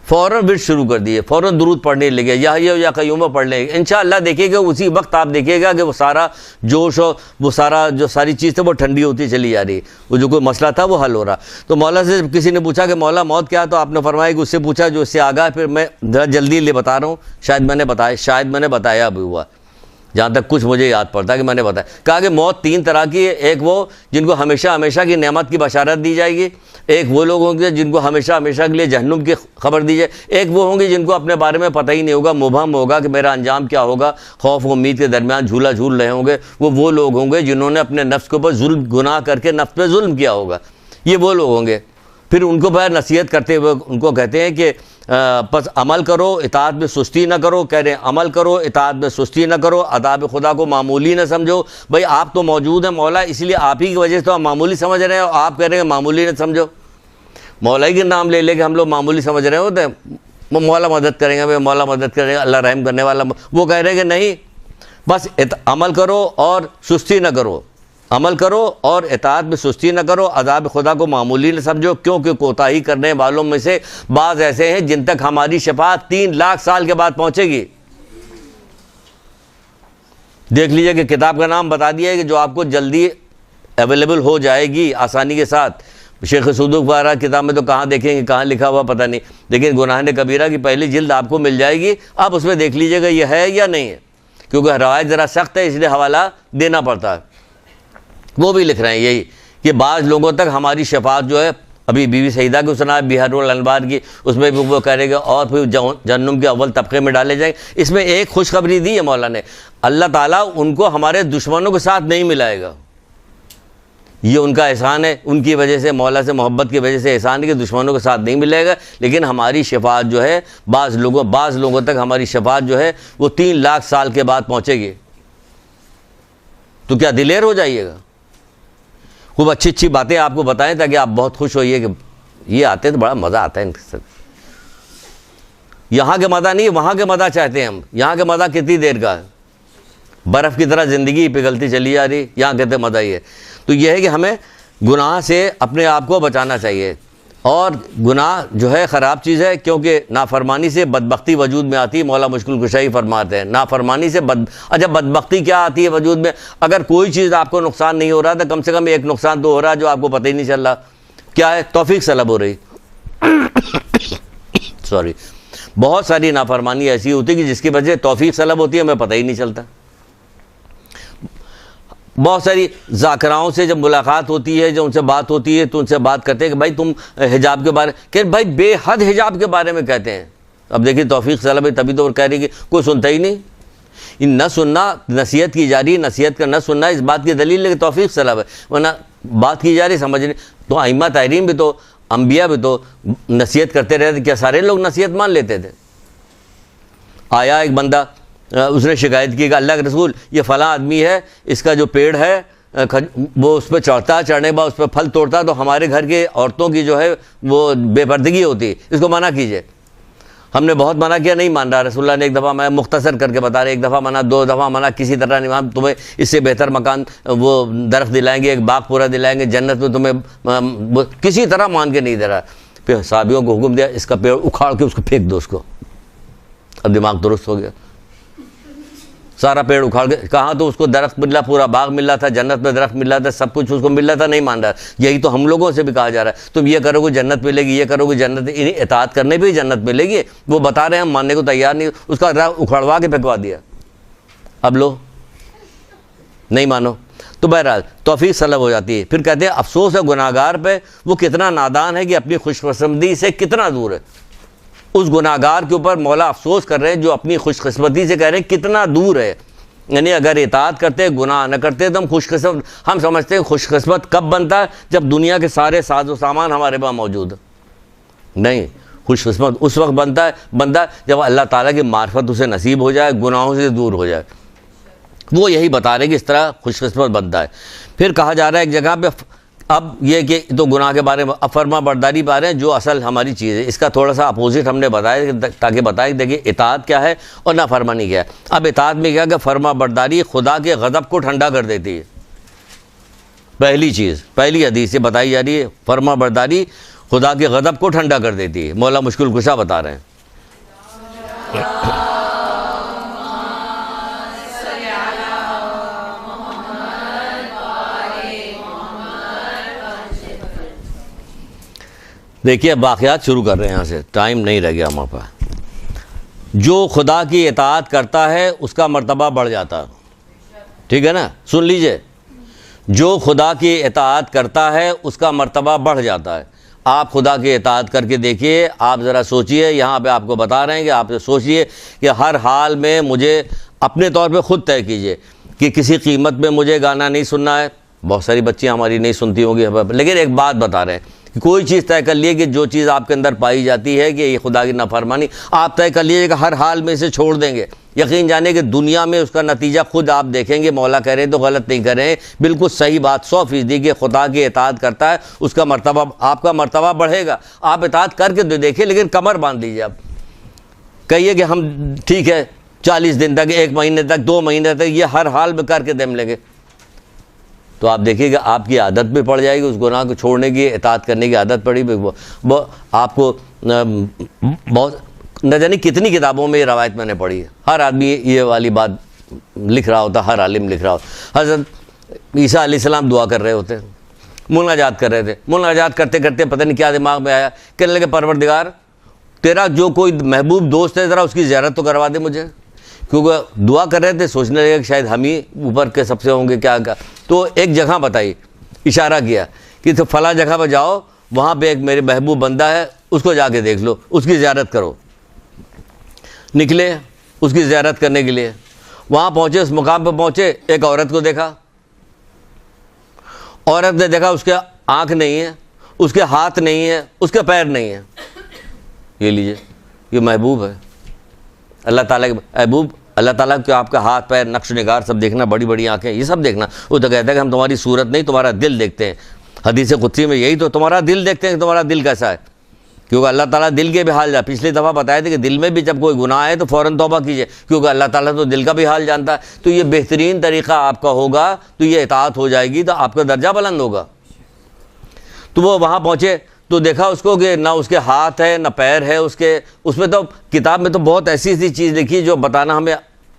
S2: فوراً ورد شروع کر دیے، فوراً درود پڑھنے لگے، یا حیو یا قیوم پڑھ لیں، انشاءاللہ دیکھیے گا اسی وقت آپ دیکھیے گا کہ وہ سارا جوش اور وہ سارا جو ساری چیز تھی وہ ٹھنڈی ہوتی چلی جا رہی، وہ جو کوئی مسئلہ تھا وہ حل ہو رہا۔ تو مولا سے کسی نے پوچھا کہ مولا موت کیا ہے، تو آپ نے فرمایا کہ اس سے پوچھا جو اس سے آگاہ۔ پھر میں ذرا جلدی لے بتا رہا ہوں، شاید میں نے بتایا بھی ہوا، جہاں تک کچھ مجھے یاد پڑتا ہے کہ میں نے بتایا۔ کہا کہ موت 3 طرح کی ہے، ایک وہ جن کو ہمیشہ ہمیشہ کی نعمت کی بشارت دی جائے گی، ایک وہ لوگ ہوں گے جن کو ہمیشہ ہمیشہ کے لیے جہنم کی خبر دی جائے، ایک وہ ہوں گے جن کو اپنے بارے میں پتہ ہی نہیں ہوگا، مبہم ہوگا کہ میرا انجام کیا ہوگا، خوف و امید کے درمیان جھولا جھول رہے ہوں گے۔ وہ لوگ ہوں گے جنہوں نے اپنے نفس کے اوپر گناہ کر کے نفس پہ ظلم کیا ہوگا، یہ وہ لوگ ہوں گے۔ پھر ان کو بغیر نصیحت کرتے ہوئے ان کو کہتے ہیں کہ پس عمل کرو، اطاعت میں سستی نہ کرو۔ کہہ رہے ہیں عمل کرو، اطاعت میں سستی نہ کرو، عذاب خدا کو معمولی نہ سمجھو۔ بھائی آپ تو موجود ہیں مولا، اس لیے آپ ہی کی وجہ سے تو ہم معمولی سمجھ رہے ہیں، اور آپ کہہ رہے ہیں معمولی نہ سمجھو۔ مولا ہی کے نام لے کے ہم لوگ معمولی سمجھ رہے ہوتے ہیں، مولا مدد کریں گے، مولا مدد کریں گے، اللہ رحم کرنے والا۔ وہ کہہ رہے ہیں کہ نہیں، بس عمل کرو اور سستی نہ کرو، عمل کرو اور اطاعت میں سستی نہ کرو، عذاب خدا کو معمولی نہ سمجھو، کیونکہ کوتاہی کرنے والوں میں سے بعض ایسے ہیں جن تک ہماری شفاعت 3 لاکھ سال کے بعد پہنچے گی۔ دیکھ لیجئے کہ کتاب کا نام بتا دیا ہے کہ جو آپ کو جلدی اویلیبل ہو جائے گی آسانی کے ساتھ۔ شیخ صدوق وغیرہ کتاب میں تو کہاں دیکھیں گے، کہاں لکھا ہوا پتہ نہیں، لیکن گناہ کبیرہ کی پہلی جلد آپ کو مل جائے گی، آپ اس میں دیکھ لیجئے گا یہ ہے یا نہیں ہے، کیونکہ روایت ذرا سخت ہے اس لیے حوالہ دینا پڑتا ہے۔ وہ بھی لکھ رہے ہیں یہی کہ بعض لوگوں تک ہماری شفاعت جو ہے، ابھی بی بی سعیدہ کو سنا ہے بحر الانوار کی، اس میں بھی وہ کہہ رہے گا اور پھر جہنم کے اول طبقے میں ڈالے جائیں۔ اس میں ایک خوشخبری دی ہے مولا نے، اللہ تعالیٰ ان کو ہمارے دشمنوں کے ساتھ نہیں ملائے گا، یہ ان کا احسان ہے، ان کی وجہ سے، مولا سے محبت کی وجہ سے احسان ہے کہ دشمنوں کے ساتھ نہیں ملے گا، لیکن ہماری شفاعت جو ہے بعض لوگوں تک ہماری شفاعت جو ہے وہ 3 لاکھ سال کے بعد پہنچے گی۔ تو کیا دلیر ہو جائیے گا، خوب اچھی اچھی باتیں آپ کو بتائیں تاکہ آپ بہت خوش ہوئیے کہ یہ آتے ہیں تو بڑا مزہ آتا ہے ان کے ساتھ۔ یہاں کے مزہ نہیں، وہاں کے مزہ چاہتے ہیں ہم۔ یہاں کے مزہ کتنی دیر کا ہے، برف کی طرح زندگی پگھلتی چلی جا رہی، یہاں کہتے ہیں مزہ ہی ہے۔ تو یہ ہے کہ ہمیں گناہ سے اپنے آپ کو بچانا چاہیے، اور گناہ جو ہے خراب چیز ہے، کیونکہ نافرمانی سے بدبختی وجود میں آتی ہے۔ مولا مشکل کشائی فرماتے ہیں نافرمانی سے اچھا بدبختی کیا آتی ہے وجود میں؟ اگر کوئی چیز آپ کو نقصان نہیں ہو رہا تو کم سے کم ایک نقصان تو ہو رہا ہے جو آپ کو پتہ ہی نہیں چل رہا، کیا ہے؟ توفیق سلب ہو رہی سوری، بہت ساری نافرمانی ایسی ہوتی ہے کہ جس کی وجہ سے توفیق سلب ہوتی ہے، ہمیں پتہ ہی نہیں چلتا۔ بہت ساری ذاکراؤں سے جب ملاقات ہوتی ہے، جب ان سے بات ہوتی ہے تو ان سے بات کرتے ہیں کہ بھائی تم حجاب کے بارے، کہ بھائی بے حد حجاب کے بارے میں کہتے ہیں۔ اب دیکھیے توفیق سلب ہے، تبھی تو وہ کہہ رہی کہ کوئی سنتا ہی نہیں۔ نہ سننا، نصیحت کی جا رہی، نصیحت کا نہ سننا اس بات کی دلیل ہے کہ توفیق سلب ہے، ورنہ بات کی جا رہی سمجھ نہیں۔ تو ائمہ طاہرین بھی تو، انبیاء بھی تو نصیحت کرتے رہتے، کیا سارے لوگ نصیحت مان لیتے تھے؟ آیا ایک بندہ، اس نے شکایت کی کہ اللہ کے رسول یہ فلاں آدمی ہے، اس کا جو پیڑ ہے وہ اس پہ چڑھتا ہے, چڑھنے کے بعد اس پہ پھل توڑتا ہے, تو ہمارے گھر کے عورتوں کی جو ہے وہ بے پردگی ہوتی ہے, اس کو منع کیجئے. ہم نے بہت منع کیا, نہیں مان رہا. رسول اللہ نے ایک دفعہ, میں مختصر کر کے بتا رہے, ایک دفعہ منع, 2 دفعہ منع, کسی طرح نہیں. ہم تمہیں اس سے بہتر مکان وہ درخت دلائیں گے, ایک باغ پورا دلائیں گے جنت میں تمہیں, کسی طرح مان کے نہیں دے رہا. پھر صحابیوں کو حکم دیا, اس کا پیڑ اکھاڑ کے اس کو پھینک دو اس کو. اب دماغ درست ہو گیا, سارا پیڑ اکھاڑ کے. کہاں تو اس کو درخت مل رہا, پورا باغ مل رہا تھا, جنت میں درخت مل رہا تھا, سب کچھ اس کو مل رہا تھا, نہیں مان رہا. یہی تو ہم لوگوں سے بھی کہا جا رہا ہے, تم یہ کرو گے جنت ملے گی, یہ کرو گے جنت, انہیں اطاعت کرنے پہ ہی جنت ملے گی. وہ بتا رہے ہیں, ہم ماننے کو تیار نہیں, اس کا راہ اکھڑوا کے پھینکوا دیا. اب لو نہیں مانو. تو بہرحال توفیق سلب ہو جاتی ہے. پھر کہتے ہیں افسوس ہے گناہگار پہ, وہ کتنا نادان ہے کہ اپنی خوش قسمتی سے کتنا دور ہے. اس گناہگار کے اوپر مولا افسوس کر رہے ہیں جو اپنی خوش قسمتی سے کہہ رہے ہیں کتنا دور ہے. یعنی اگر اطاعت کرتے, گناہ نہ کرتے تو ہم خوش قسمت. ہم سمجھتے ہیں خوش قسمت کب بنتا ہے, جب دنیا کے سارے ساز و سامان ہمارے پاس موجود ہے. نہیں, خوش قسمت اس وقت بنتا ہے جب اللہ تعالیٰ کی معرفت اسے نصیب ہو جائے, گناہوں سے دور ہو جائے. وہ یہی بتا رہے ہیں کہ اس طرح خوش قسمت بنتا ہے. پھر کہا جا رہا ہے ایک جگہ پہ, اب یہ کہ تو گناہ کے بارے میں, اب فرما برداری پا رہے ہیں جو اصل ہماری چیز ہے. اس کا تھوڑا سا اپوزٹ ہم نے بتایا تاکہ بتائیں دیکھیے اطاعت کیا ہے اور نافرمانی کیا ہے. اب اطاعت میں کیا کہ فرما برداری خدا کے غضب کو ٹھنڈا کر دیتی ہے. پہلی چیز, پہلی حدیث سے بتائی جا رہی ہے, فرما برداری خدا کے غضب کو ٹھنڈا کر دیتی ہے. مولا مشکل کشا بتا رہے ہیں. دیکھیے اب واقعات شروع کر رہے ہیں یہاں سے, ٹائم نہیں رہ گیا ہمارے پاس. جو خدا کی اطاعت کرتا ہے اس کا مرتبہ بڑھ جاتا ہے. ٹھیک ہے نا, سن لیجئے, جو خدا کی اطاعت کرتا ہے اس کا مرتبہ بڑھ جاتا ہے. آپ خدا کی اطاعت کر کے دیکھیے, آپ ذرا سوچئے, یہاں پہ آپ کو بتا رہے ہیں کہ آپ سوچئے کہ ہر حال میں مجھے اپنے طور پہ خود طے کیجئے کہ کسی قیمت میں مجھے گانا نہیں سننا ہے. بہت ساری بچیاں ہماری نہیں سنتی ہوں گی, لیکن ایک بات بتا رہے ہیں کہ کوئی چیز طے کر لیے کہ جو چیز آپ کے اندر پائی جاتی ہے کہ یہ خدا کی نافرمانی, آپ طے کر لیجیے کہ ہر حال میں اسے چھوڑ دیں گے. یقین جانے کہ دنیا میں اس کا نتیجہ خود آپ دیکھیں گے. مولا کہہ رہے ہیں تو غلط نہیں کر رہے ہیں, بالکل صحیح بات 100% کہ خدا کی اطاعت کرتا ہے اس کا مرتبہ, آپ کا مرتبہ بڑھے گا. آپ اطاعت کر کے دیکھیں, لیکن کمر باندھ لیجیے. آپ کہیے کہ ہم ٹھیک ہے 40 دن تک, 1 مہینے تک, 2 مہینے تک یہ ہر حال میں کر کے دم لیں گے, تو آپ دیکھیے کہ آپ کی عادت بھی پڑ جائے گی, اس گناہ کو چھوڑنے کی, اطاعت کرنے کی عادت پڑی. آپ کو بہت نہ جانے کتنی کتابوں میں یہ روایت میں نے پڑھی ہے. ہر آدمی یہ والی بات لکھ رہا ہوتا, ہر عالم لکھ رہا ہوتا. حضرت عیسیٰ علیہ السلام دعا کر رہے ہوتے, مناجات کر رہے تھے. مناجات کرتے کرتے پتہ نہیں کیا دماغ میں آیا, کہنے لگے پروردگار تیرا جو کوئی محبوب دوست ہے ذرا اس کی زیارت تو کروا دے مجھے. کیونکہ دعا کر رہے تھے, سوچنے لگے کہ شاید ہم ہی اوپر کے سب سے ہوں گے کیا. تو ایک جگہ بتائی, اشارہ کیا کہ تو فلاں جگہ پہ جاؤ, وہاں پہ ایک میرے محبوب بندہ ہے, اس کو جا کے دیکھ لو, اس کی زیارت کرو. نکلے اس کی زیارت کرنے کے لیے, وہاں پہنچے, اس مقام پہ پہنچے, ایک عورت کو دیکھا. عورت نے دیکھا اس کے آنکھ نہیں ہے, اس کے ہاتھ نہیں ہے, اس کے پیر نہیں ہے. یہ لیجئے, یہ محبوب ہے اللہ تعالیٰ کے محبوب. اللہ تعالیٰ کہ آپ کا ہاتھ پیر نقش نگار سب دیکھنا, بڑی بڑی آنکھیں, یہ سب دیکھنا. وہ تو کہتا ہے کہ ہم تمہاری صورت نہیں تمہارا دل دیکھتے ہیں. حدیث قدسی میں یہی تو, تمہارا دل دیکھتے ہیں کہ تمہارا دل کیسا ہے. کیونکہ اللہ تعالیٰ دل کے بھی حال جانتا. پچھلی دفعہ بتایا تھا کہ دل میں بھی جب کوئی گناہ ہے تو فوراً توبہ کیجئے, کیونکہ اللہ تعالیٰ تو دل کا بھی حال جانتا ہے. تو یہ بہترین طریقہ آپ کا ہوگا, تو یہ اطاعت ہو جائے گی, تو آپ کا درجہ بلند ہوگا. تو وہ وہاں پہنچے تو دیکھا اس کو کہ نہ اس کے ہاتھ ہے نہ پیر ہے. اس میں تو کتاب میں تو بہت ایسی ایسی چیز لکھی جو بتانا ہمیں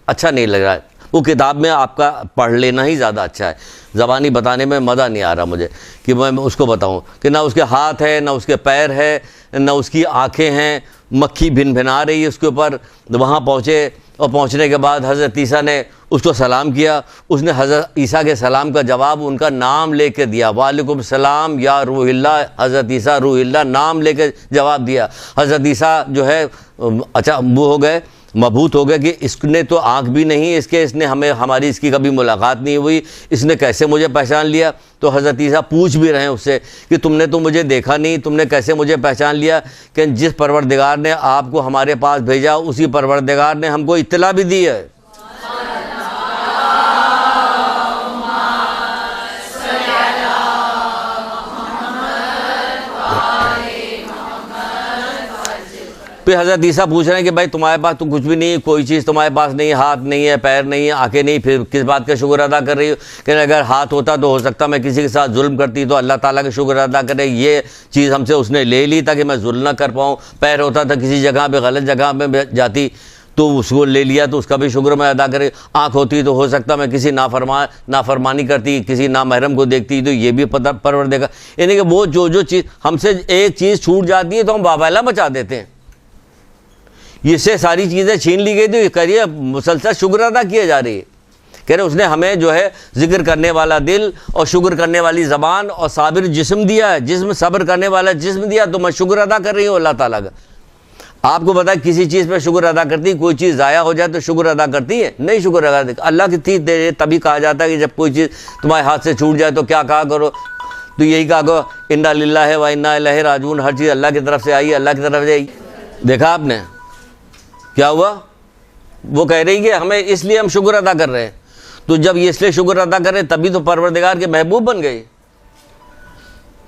S2: اچھا نہیں لگ رہا ہے. وہ کتاب میں آپ کا پڑھ لینا ہی زیادہ اچھا ہے. زبانی بتانے میں مزہ نہیں آ رہا مجھے کہ میں اس کو بتاؤں کہ نہ اس کے ہاتھ ہے نہ اس کے پیر ہے نہ اس کی آنکھیں ہیں, مکھی بھن بھنا رہی ہے اس کے اوپر. وہاں پہنچے اور پہنچنے کے بعد حضرت عیسیٰ نے اس کو سلام کیا. اس نے حضرت عیسیٰ کے سلام کا جواب ان کا نام لے کے دیا, وعلیکم السلام یا روح اللہ. حضرت عیسیٰ روح اللہ نام لے کے جواب دیا. حضرت عیسیٰ جو ہے اچھا وہ ہو گئے, مبہوت ہو گئے کہ اس نے تو آنکھ بھی نہیں, اس نے ہماری اس کی کبھی ملاقات نہیں ہوئی, اس نے کیسے مجھے پہچان لیا. تو حضرت عیسیٰ پوچھ بھی رہے ہیں اس سے کہ تم نے تو مجھے دیکھا نہیں, تم نے کیسے مجھے پہچان لیا. کہ جس پروردگار نے آپ کو ہمارے پاس بھیجا اسی پروردگار نے ہم کو اطلاع بھی دی ہے. پھر حضرت عیسیٰ پوچھ رہے ہیں کہ بھائی تمہارے پاس تو کچھ بھی نہیں، کوئی چیز تمہارے پاس نہیں، ہاتھ نہیں ہے، پیر نہیں ہے، آنکھیں نہیں، پھر کس بات کا شکر ادا کر رہی ہو؟ کہ اگر ہاتھ ہوتا تو ہو سکتا میں کسی کے ساتھ ظلم کرتی، تو اللہ تعالیٰ کا شکر ادا کرے، یہ چیز ہم سے اس نے لے لی تاکہ میں ظلم نہ کر پاؤں، پیر ہوتا تھا کسی جگہ پہ غلط جگہ پہ جاتی تو اس کو لے لیا تو اس کا بھی شکر میں ادا کرے، آنکھ ہوتی تو ہو سکتا میں کسی نافرمانی کرتی، کسی نامحرم کو دیکھتی تو یہ بھی پروردگار، یعنی کہ وہ جو چیز ہم سے ایک چیز چھوٹ جاتی ہے تو ہم واویلا مچا دیتے ہیں، اس سے ساری چیزیں چھین لی گئی تو یہ کریے مسلسل شکر ادا کیے جا رہی ہے، کہہ رہے اس نے ہمیں جو ہے ذکر کرنے والا دل اور شکر کرنے والی زبان اور صابر جسم دیا ہے، جسم صبر کرنے والا جسم دیا، تو میں شکر ادا کر رہی ہوں اللہ تعالیٰ کا۔ آپ کو پتا ہے کسی چیز پہ شکر ادا کرتی، کوئی چیز ضائع ہو جائے تو شکر ادا کرتی ہے؟ نہیں شکر ادا کرتی۔ اللہ کی چیز دے تبھی کہا جاتا ہے کہ جب کوئی چیز تمہارے ہاتھ سے چھوٹ جائے تو کیا کہا کرو؟ تو یہی کہا کرو انا للہ و انا الیہ راجعون، ہر چیز اللہ کی طرف سے آئی، اللہ کی طرف سے آئی۔ دیکھا آپ نے کیا ہوا؟ وہ کہہ رہی کہ ہمیں اس لیے ہم شکر ادا کر رہے ہیں، تو جب یہ اس لیے شکر ادا کر رہے ہیں تبھی تو پروردگار کے محبوب بن گئے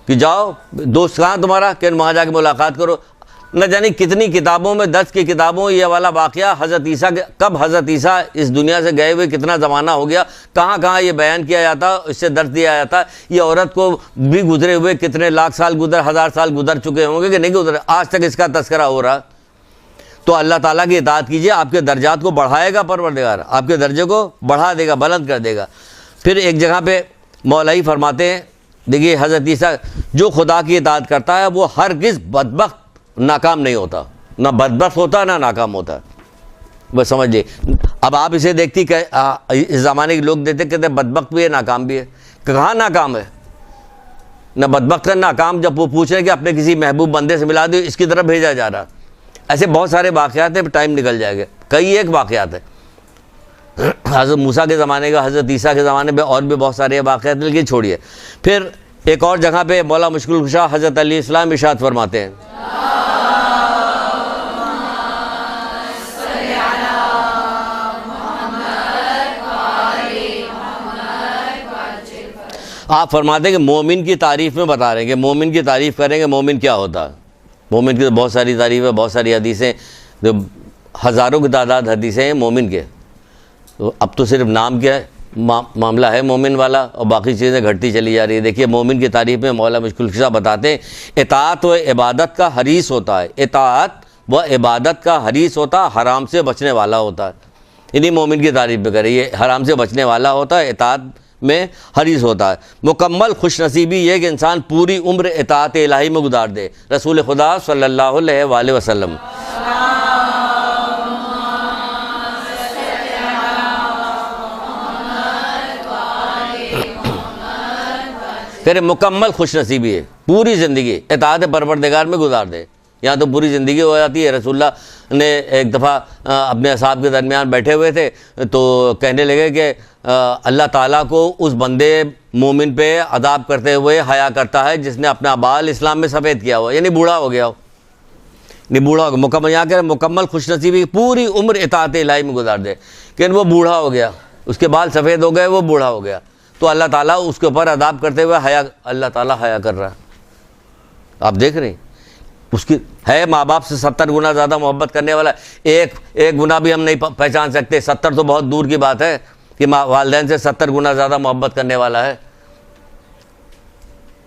S2: کہ جاؤ دوست کہاں تمہارا، کہ وہاں جا کے ملاقات کرو۔ نہ جانے کتنی کتابوں میں، 10 کی کتابوں یہ والا واقعہ حضرت عیسیٰ کے، کب حضرت عیسیٰ اس دنیا سے گئے ہوئے کتنا زمانہ ہو گیا، کہاں کہاں یہ بیان کیا جاتا، اس سے درس دیا جاتا۔ یہ عورت کو بھی گزرے ہوئے کتنے لاکھ سال ہزار سال گزر چکے ہوں گے کہ نہیں گزرے، آج تک اس کا تذکرہ ہو رہا۔ تو اللہ تعالیٰ کی اطاعت کیجئے، آپ کے درجات کو بڑھائے گا پروردگار، آپ کے درجے کو بڑھا دے گا، بلند کر دے گا۔ پھر ایک جگہ پہ مولا ہی فرماتے ہیں، دیکھیے حضرت عیسیٰ جو خدا کی اطاعت کرتا ہے وہ ہرگز بدبخت ناکام نہیں ہوتا، نہ بدبخت ہوتا نہ ناکام ہوتا، بس سمجھ لیں۔ اب آپ اسے دیکھتی کہ اس زمانے کے لوگ دیکھتے کہتے بدبخت بھی ہے ناکام بھی ہے، کہاں ناکام ہے؟ نہ بدبخت ہے ناکام، جب وہ پوچھ رہے ہیں کہ اپنے کسی محبوب بندے سے ملا دو، اس کی طرف بھیجا جا رہا۔ ایسے بہت سارے واقعات ہیں، ٹائم نکل جائے گا، کئی ایک واقعات ہیں حضرت موسیٰ کے زمانے کا، حضرت عیسیٰ کے زمانے میں اور بھی بہت سارے واقعات، لیکن چھوڑیے۔ پھر ایک اور جگہ پہ مولا مشکل کشا حضرت علیہ السلام ارشاد فرماتے ہیں، آپ فرماتے ہیں کہ مومن کی تعریف میں بتا رہے ہیں کہ مومن کی تعریف کریں گے مومن کیا ہوتا ہے۔ مومن کی تو بہت ساری تعریف ہے، بہت ساری حدیثیں، ہزاروں کی تعداد حدیثیں ہیں مومن کے، تو اب تو صرف نام کیا ہے معاملہ ہے مومن والا، اور باقی چیزیں گھٹتی چلی جا رہی ہے۔ دیکھیے مومن کی تعریف میں مولا مشکل کشا بتاتے ہیں، اطاعت و عبادت کا حریص ہوتا ہے، اطاعت و عبادت کا حریص ہوتا ہے، حرام سے بچنے والا ہوتا ہے۔ یعنی مومن کی تعریف میں کرے، یہ حرام سے بچنے والا ہوتا ہے، اطاعت میں حریص ہوتا ہے۔ مکمل خوش نصیبی یہ کہ انسان پوری عمر اطاعت الہی میں گزار دے، رسول خدا صلی اللہ علیہ وآلہ وسلم۔ پھر مکمل خوش نصیبی ہے، پوری زندگی اطاعت پروردگار میں گزار دے، یہاں تو پوری زندگی ہو جاتی ہے۔ رسول اللہ نے ایک دفعہ اپنے اصحاب کے درمیان بیٹھے ہوئے تھے تو کہنے لگے کہ اللہ تعالیٰ کو اس بندے مومن پہ عذاب کرتے ہوئے حیا کرتا ہے جس نے اپنا بال اسلام میں سفید کیا ہوا، یعنی بوڑھا ہو گیا ہو، نہیں بوڑھا ہو گیا، مکمل یہاں کہ مکمل خوش نصیبی پوری عمر اطاعت الہی میں گزار دے، کہ وہ بوڑھا ہو گیا، اس کے بال سفید ہو گئے، وہ بوڑھا ہو گیا، تو اللہ تعالیٰ اس کے اوپر عذاب کرتے ہوئے حیا، اللہ تعالیٰ حیا کر رہا ہے۔ آپ دیکھ رہے ہیں اس کی ہے ماں باپ سے 70 گنا زیادہ محبت کرنے والا، ایک گنا بھی ہم نہیں پہچان سکتے، 70 تو بہت دور کی بات ہے کہ والدین سے 70 گنا زیادہ محبت کرنے والا ہے،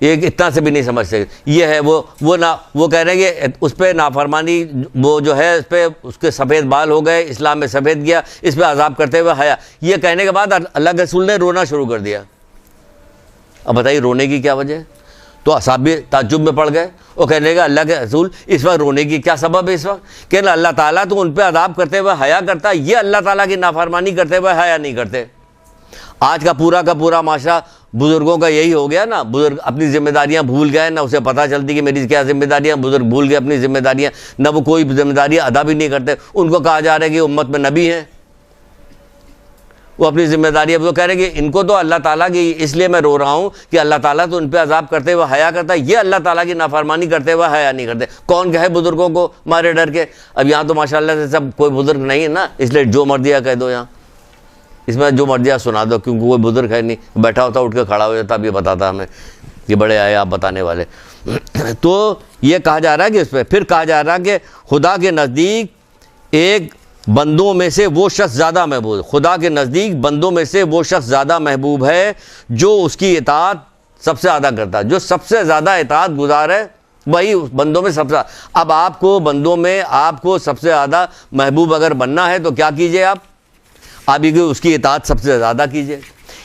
S2: ایک اتنا سے بھی نہیں سمجھ سکتے۔ یہ ہے وہ کہہ رہے ہیں کہ اس پہ نافرمانی، وہ جو ہے اس پہ اس کے سفید بال ہو گئے، اسلام میں سفید گیا، اس پہ عذاب کرتے ہوئے حیا، یہ کہنے کے بعد اللہ کے رسول نے رونا شروع کر دیا۔ اب بتائیے رونے کی کیا وجہ ہے؟ تو اصحاب بھی تعجب میں پڑ گئے، وہ کہنے لگا اللہ کے رسول اس وقت رونے کی کیا سبب ہے اس وقت؟ کہ اللہ تعالیٰ تو ان پہ عذاب کرتے ہوئے حیا کرتا ہے، یہ اللہ تعالیٰ کی نافرمانی کرتے ہوئے حیا نہیں کرتے۔ آج کا پورا معاشرہ بزرگوں کا یہی ہو گیا نا، بزرگ اپنی ذمہ داریاں بھول گئے، نہ اسے پتہ چلتی کہ میری کیا ذمہ داریاں، بزرگ بھول گئے اپنی ذمہ داریاں، نہ وہ کوئی ذمہ داریاں ادا بھی نہیں کرتے۔ ان کو کہا جا رہا ہے کہ امت میں نبی ہیں، وہ اپنی ذمہ داری، اب وہ کہہ رہے ہیں کہ ان کو تو اللہ تعالیٰ کی، اس لیے میں رو رہا ہوں کہ اللہ تعالیٰ تو ان پہ عذاب کرتے ہوئے حیا کرتا ہے، یہ اللہ تعالیٰ کی نافرمانی کرتے ہوئے حیا نہیں کرتے۔ کون کہے بزرگوں کو مارے ڈر کے؟ اب یہاں تو ماشاءاللہ سے سب کوئی بزرگ نہیں ہے نا، اس لیے جو مردیا کہہ دو، یہاں اس میں جو مردیا سنا دو، کیونکہ کوئی بزرگ ہے نہیں، بیٹھا ہوتا اٹھ کے کھڑا ہو جاتا، اب یہ بتاتا ہمیں یہ بڑے آئے آپ بتانے والے. تو یہ کہا جا رہا ہے کہ اس پہ پھر کہا جا رہا ہے کہ خدا کے نزدیک ایک بندوں میں سے وہ شخص زیادہ محبوب ہے. خدا کے نزدیک بندوں میں سے وہ شخص زیادہ محبوب ہے جو اس کی اطاعت سب سے زیادہ کرتا ہے. جو سب سے زیادہ اطاعت گزار ہے وہی بندوں میں سب سے. اب آپ کو بندوں میں آپ کو سب سے زیادہ محبوب اگر بننا ہے تو کیا کیجئے آپ اس کی اطاعت سب سے زیادہ کیجئے.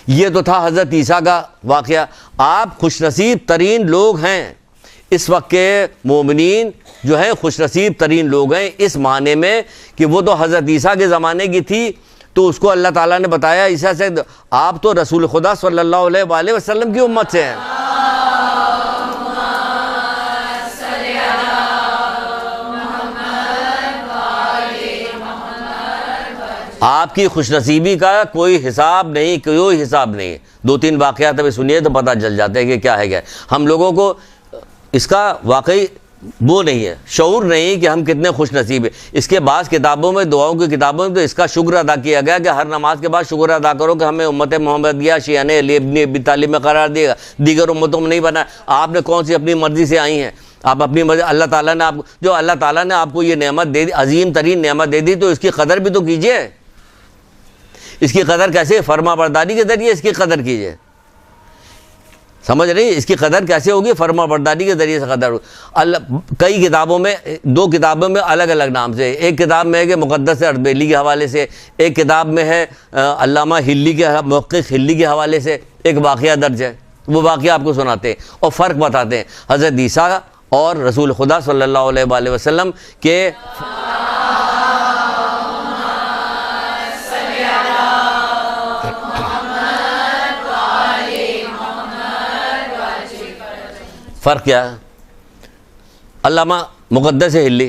S2: یہ تو تھا حضرت عیسیٰ کا واقعہ. آپ خوش نصیب ترین لوگ ہیں اس وقت کے مومنین جو ہیں, خوش نصیب ترین لوگ ہیں اس معنی میں کہ وہ تو حضرت عیسیٰ کے زمانے کی تھی, تو اس کو اللہ تعالیٰ نے بتایا عیسیٰ سے آپ تو رسول خدا صلی اللہ علیہ وآلہ وسلم کی امت سے ہیں. آپ کی خوش نصیبی کا کوئی حساب نہیں, کوئی حساب نہیں. 2-3 واقعات ابھی سنیے تو پتہ چل جاتے ہیں کہ کیا ہے کیا. ہم لوگوں کو اس کا واقعی وہ نہیں ہے, شعور نہیں کہ ہم کتنے خوش نصیب ہیں. اس کے بعض کتابوں میں, دعاؤں کی کتابوں میں تو اس کا شکر ادا کیا گیا کہ ہر نماز کے بعد شکر ادا کرو کہ ہمیں امت محمد یا شیعہ علی ابن ابی طالب میں قرار دے گا, دیگر امتوں میں نہیں بنا. آپ نے کون سی اپنی مرضی سے آئی ہیں, آپ اپنی مرضی. اللہ تعالیٰ نے اللہ تعالیٰ نے آپ کو یہ نعمت دے دی, عظیم ترین نعمت دے دی, تو اس کی قدر بھی تو کیجئے. اس کی قدر کیسے؟ فرما برداری کے ذریعے اس کی قدر کیجئے. سمجھ رہی؟ اس کی قدر کیسے ہوگی؟ فرما برداری کے ذریعے سے قدر. کئی کتابوں میں, 2 کتابوں میں الگ الگ نام سے. ایک کتاب میں ہے کہ مقدس اردبیلی کے حوالے سے, ایک کتاب میں ہے علامہ ہلی کے محقق ہلی کے حوالے سے ایک واقعہ درج ہے. وہ واقعہ آپ کو سناتے ہیں اور فرق بتاتے ہیں حضرت عیسیٰ اور رسول خدا صلی اللہ علیہ وآلہ وسلم کے. فرق کیا ہے؟ علامہ مقدس ہلی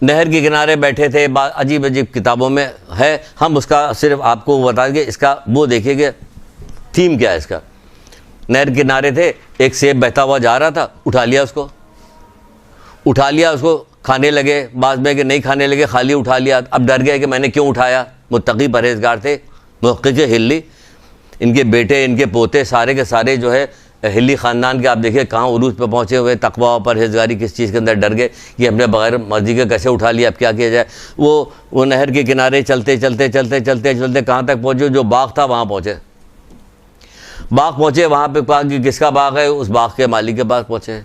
S2: نہر کے کنارے بیٹھے تھے, عجیب عجیب کتابوں میں ہے, ہم اس کا صرف آپ کو بتا دیں گے. اس کا وہ دیکھیں کہ تھیم کیا ہے اس کا. نہر کے کنارے تھے, ایک سیب بہتا ہوا جا رہا تھا, اٹھا لیا اس کو کھانے لگے. بعض میں کہ نہیں کھانے لگے, خالی اٹھا لیا. اب ڈر گئے کہ میں نے کیوں اٹھایا. متقی پرہیزگار تھے محقق ہلی, ان کے بیٹے ان کے پوتے سارے کے سارے جو ہے ہلی خاندان کے. آپ دیکھیں کہاں عروج پہ پہنچے ہوئے, تقویٰ اور پرہیزگاری کس چیز کے اندر. ڈر گئے کہ اپنے بغیر مرضی کے کیسے اٹھا لیا, اب کیا کیا جائے. وہ نہر کے کنارے چلتے کہاں تک پہنچے, جو باغ تھا وہاں پہنچے. وہاں پہ کہا کہ کس کا باغ ہے, اس باغ کے مالک کے پاس پہنچے.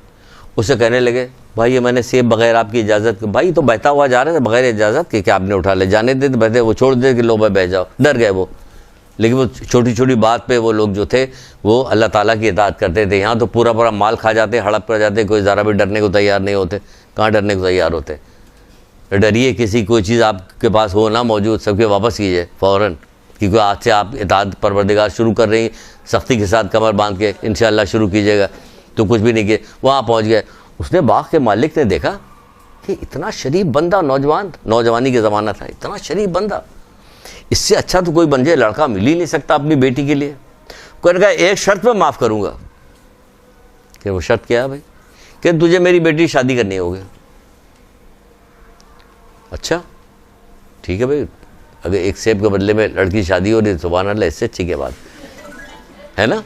S2: اسے کہنے لگے بھائی یہ میں نے سیب بغیر آپ کی اجازت, بھائی تو بہتا ہوا جا رہا تھا بغیر اجازت کہ آپ نے اٹھا لے, جانے دے تو بہتے, وہ چھوڑ دے کہ لو بھائی بہ جاؤ. ڈر گئے وہ. لیکن وہ چھوٹی چھوٹی بات پہ وہ لوگ جو تھے وہ اللہ تعالیٰ کی اطاعت کرتے تھے. یہاں تو پورا مال کھا جاتے, ہڑپ کر جاتے, کوئی ذرا بھی ڈرنے کو تیار نہیں ہوتے. کہاں ڈرنے کو تیار ہوتے؟ ڈریے کسی کوئی چیز آپ کے پاس ہو نہ موجود, سب کے واپس کیجئے فوراً, کیونکہ آج سے آپ اطاعت پروردگار شروع کر رہی ہیں, سختی کے ساتھ کمر باندھ کے انشاءاللہ شروع کیجئے گا. تو کچھ بھی نہیں کیے, وہاں پہنچ گئے. اس نے باغ کے مالک نے دیکھا کہ اتنا شریف بندہ, نوجوانی کے زمانہ تھا, اتنا شریف بندہ, اس سے اچھا تو کوئی بن جائے لڑکا مل ہی نہیں سکتا اپنی بیٹی کے لیے. کوئی نے کہا ایک شرط پہ معاف کروں گا. کہ وہ شرط کیا ہے بھائی؟ کہ تجھے میری بیٹی شادی کرنی ہوگی. اچھا ٹھیک ہے بھائی, اگر ایک سیب کے بدلے میں لڑکی شادی ہو رہی ہے, سبحان اللہ, اس سے اچھی کی بات ہے نا.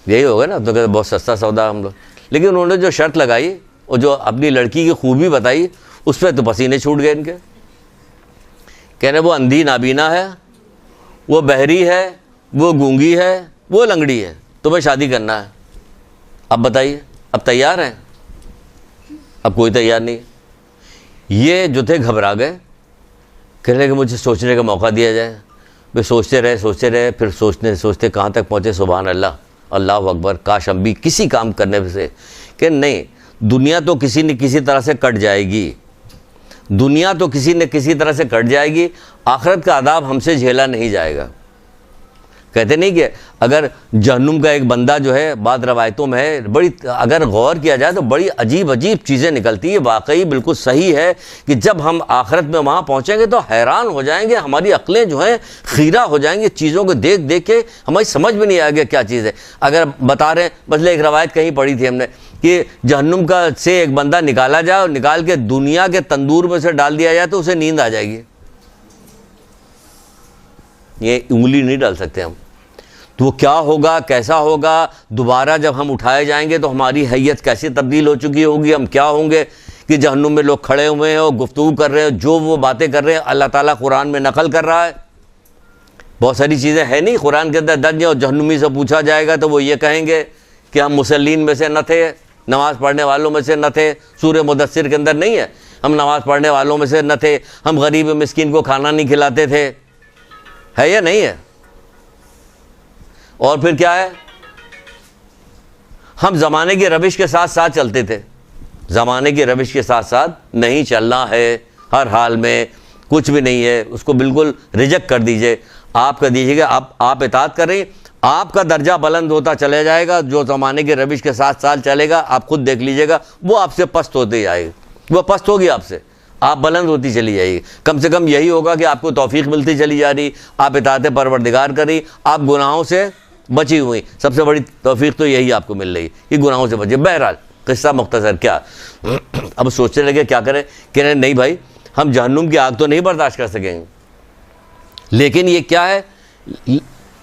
S2: یہی ہوگا نا, تو کہتے بہت سستا سودا ہم لوگ. لیکن انہوں نے جو شرط لگائی اور جو اپنی لڑکی کی خوبی بتائی, اس پہ تو پسینے چھوٹ گئے ان کے. کہنے وہ اندھی نابینا ہے, وہ بہری ہے, وہ گونگی ہے, وہ لنگڑی ہے, تمہیں شادی کرنا ہے. اب بتائیے, اب تیار ہیں؟ اب کوئی تیار نہیں. یہ جو تھے گھبرا گئے, کہنے لگے مجھے سوچنے کا موقع دیا جائے. وہ سوچتے رہے, پھر سوچتے کہاں تک پہنچے, سبحان اللہ, اللہ اکبر, کاش ہم بھی کسی کام کرنے سے. کہ نہیں, دنیا تو کسی نہ کسی طرح سے کٹ جائے گی, دنیا تو کسی نہ کسی طرح سے کٹ جائے گی, آخرت کا عذاب ہم سے جھیلا نہیں جائے گا. کہتے نہیں کہ اگر جہنم کا ایک بندہ جو ہے, بعض روایتوں میں ہے, بڑی اگر غور کیا جائے تو بڑی عجیب چیزیں نکلتی ہیں. واقعی بالکل صحیح ہے کہ جب ہم آخرت میں وہاں پہنچیں گے تو حیران ہو جائیں گے, ہماری عقلیں جو ہیں خیرہ ہو جائیں گے چیزوں کو دیکھ کے, ہماری سمجھ میں نہیں آئے گا کیا چیز ہے. اگر بتا رہے ہیں, مثلا ایک روایت کہیں پڑھی تھی ہم نے کہ جہنم کا سے ایک بندہ نکالا جائے اور نکال کے دنیا کے تندور میں سے ڈال دیا جائے تو اسے نیند آ جائے گی. یہ انگلی نہیں ڈال سکتے ہم. تو وہ کیا ہوگا، کیسا ہوگا، دوبارہ جب ہم اٹھائے جائیں گے تو ہماری حیت کیسے تبدیل ہو چکی ہوگی، ہم کیا ہوں گے کہ جہنم میں لوگ کھڑے ہوئے ہیں اور گفتگو کر رہے ہیں، جو وہ باتیں کر رہے ہیں اللہ تعالیٰ قرآن میں نقل کر رہا ہے. بہت ساری چیزیں ہیں نہیں قرآن کے اندر درج ہیں، اور جہنمی سے پوچھا جائے گا تو وہ یہ کہیں گے کہ ہم مسلین میں سے نہ تھے، نماز پڑھنے والوں میں سے نہ تھے. سورہ مدثر کے اندر نہیں ہے ہم نماز پڑھنے والوں میں سے نہ تھے، ہم غریب مسکین کو کھانا نہیں کھلاتے تھے، ہے یا نہیں ہے؟ اور پھر کیا ہے، ہم زمانے کی روش کے ساتھ ساتھ چلتے تھے. زمانے کی روش کے ساتھ ساتھ نہیں چلنا ہے، ہر حال میں کچھ بھی نہیں ہے، اس کو بالکل ریجیکٹ کر دیجئے. آپ کر دیجیے گا آپ اطاعت کر رہی ہیں، آپ کا درجہ بلند ہوتا چلے جائے گا. جو زمانے کے روش کے ساتھ ساتھ چلے گا آپ خود دیکھ لیجئے گا وہ آپ سے پست ہوتے جائے گا، وہ پست ہوگی آپ سے، آپ بلند ہوتی چلی جائے گی. کم سے کم یہی ہوگا کہ آپ کو توفیق ملتی چلی جا رہی، آپ اطاعت پروردگار کر رہی، آپ گناہوں سے بچی ہوئی. سب سے بڑی توفیق تو یہی آپ کو مل رہی ہے کہ گناہوں سے بچے. بہرحال قصہ مختصر کیا، اب سوچنے لگے کیا کریں، کہہ رہے نہیں بھائی ہم جہنم کی آگ تو نہیں برداشت کر سکیں گے، لیکن یہ کیا ہے،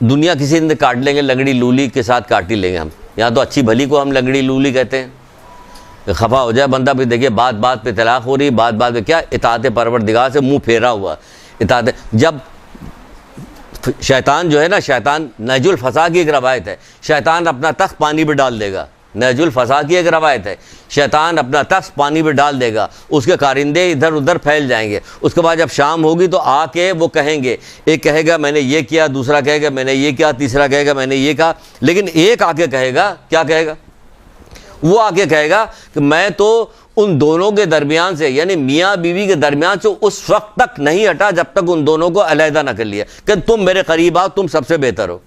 S2: دنیا کسی نے کاٹ لیں گے، لنگڑی لولی کے ساتھ کاٹ ہی لیں گے ہم. یہاں تو اچھی بھلی کو ہم لنگڑی لولی کہتے ہیں. خفا ہو جائے بندہ، پھر دیکھیے بات بات پہ طلاق ہو رہی، بات بات پہ کیا، اطاعت پروردگار سے منہ پھیرا ہوا. اطاعت جب شیطان جو ہے نا، شیطان نہج الفسا کی ایک روایت ہے، شیطان اپنا تخت پانی پہ ڈال دے گا. نہج الفسا کی ایک روایت ہے، شیطان اپنا تخت پانی پہ ڈال دے گا، اس کے کارندے ادھر ادھر پھیل جائیں گے. اس کے بعد جب شام ہوگی تو آ کے وہ کہیں گے، ایک کہے گا میں نے یہ کیا، دوسرا کہے گا میں نے یہ کیا، تیسرا کہے گا میں نے یہ کہا. لیکن ایک آ کے کہے گا، کیا کہے گا، وہ آ کے کہے گا کہ میں تو ان دونوں کے درمیان سے، یعنی میاں بیوی کے درمیان سے اس وقت تک نہیں ہٹا جب تک ان دونوں کو علیحدہ نہ کر لیا، کہ تم میرے قریب آؤ، تم سب سے بہتر ہو.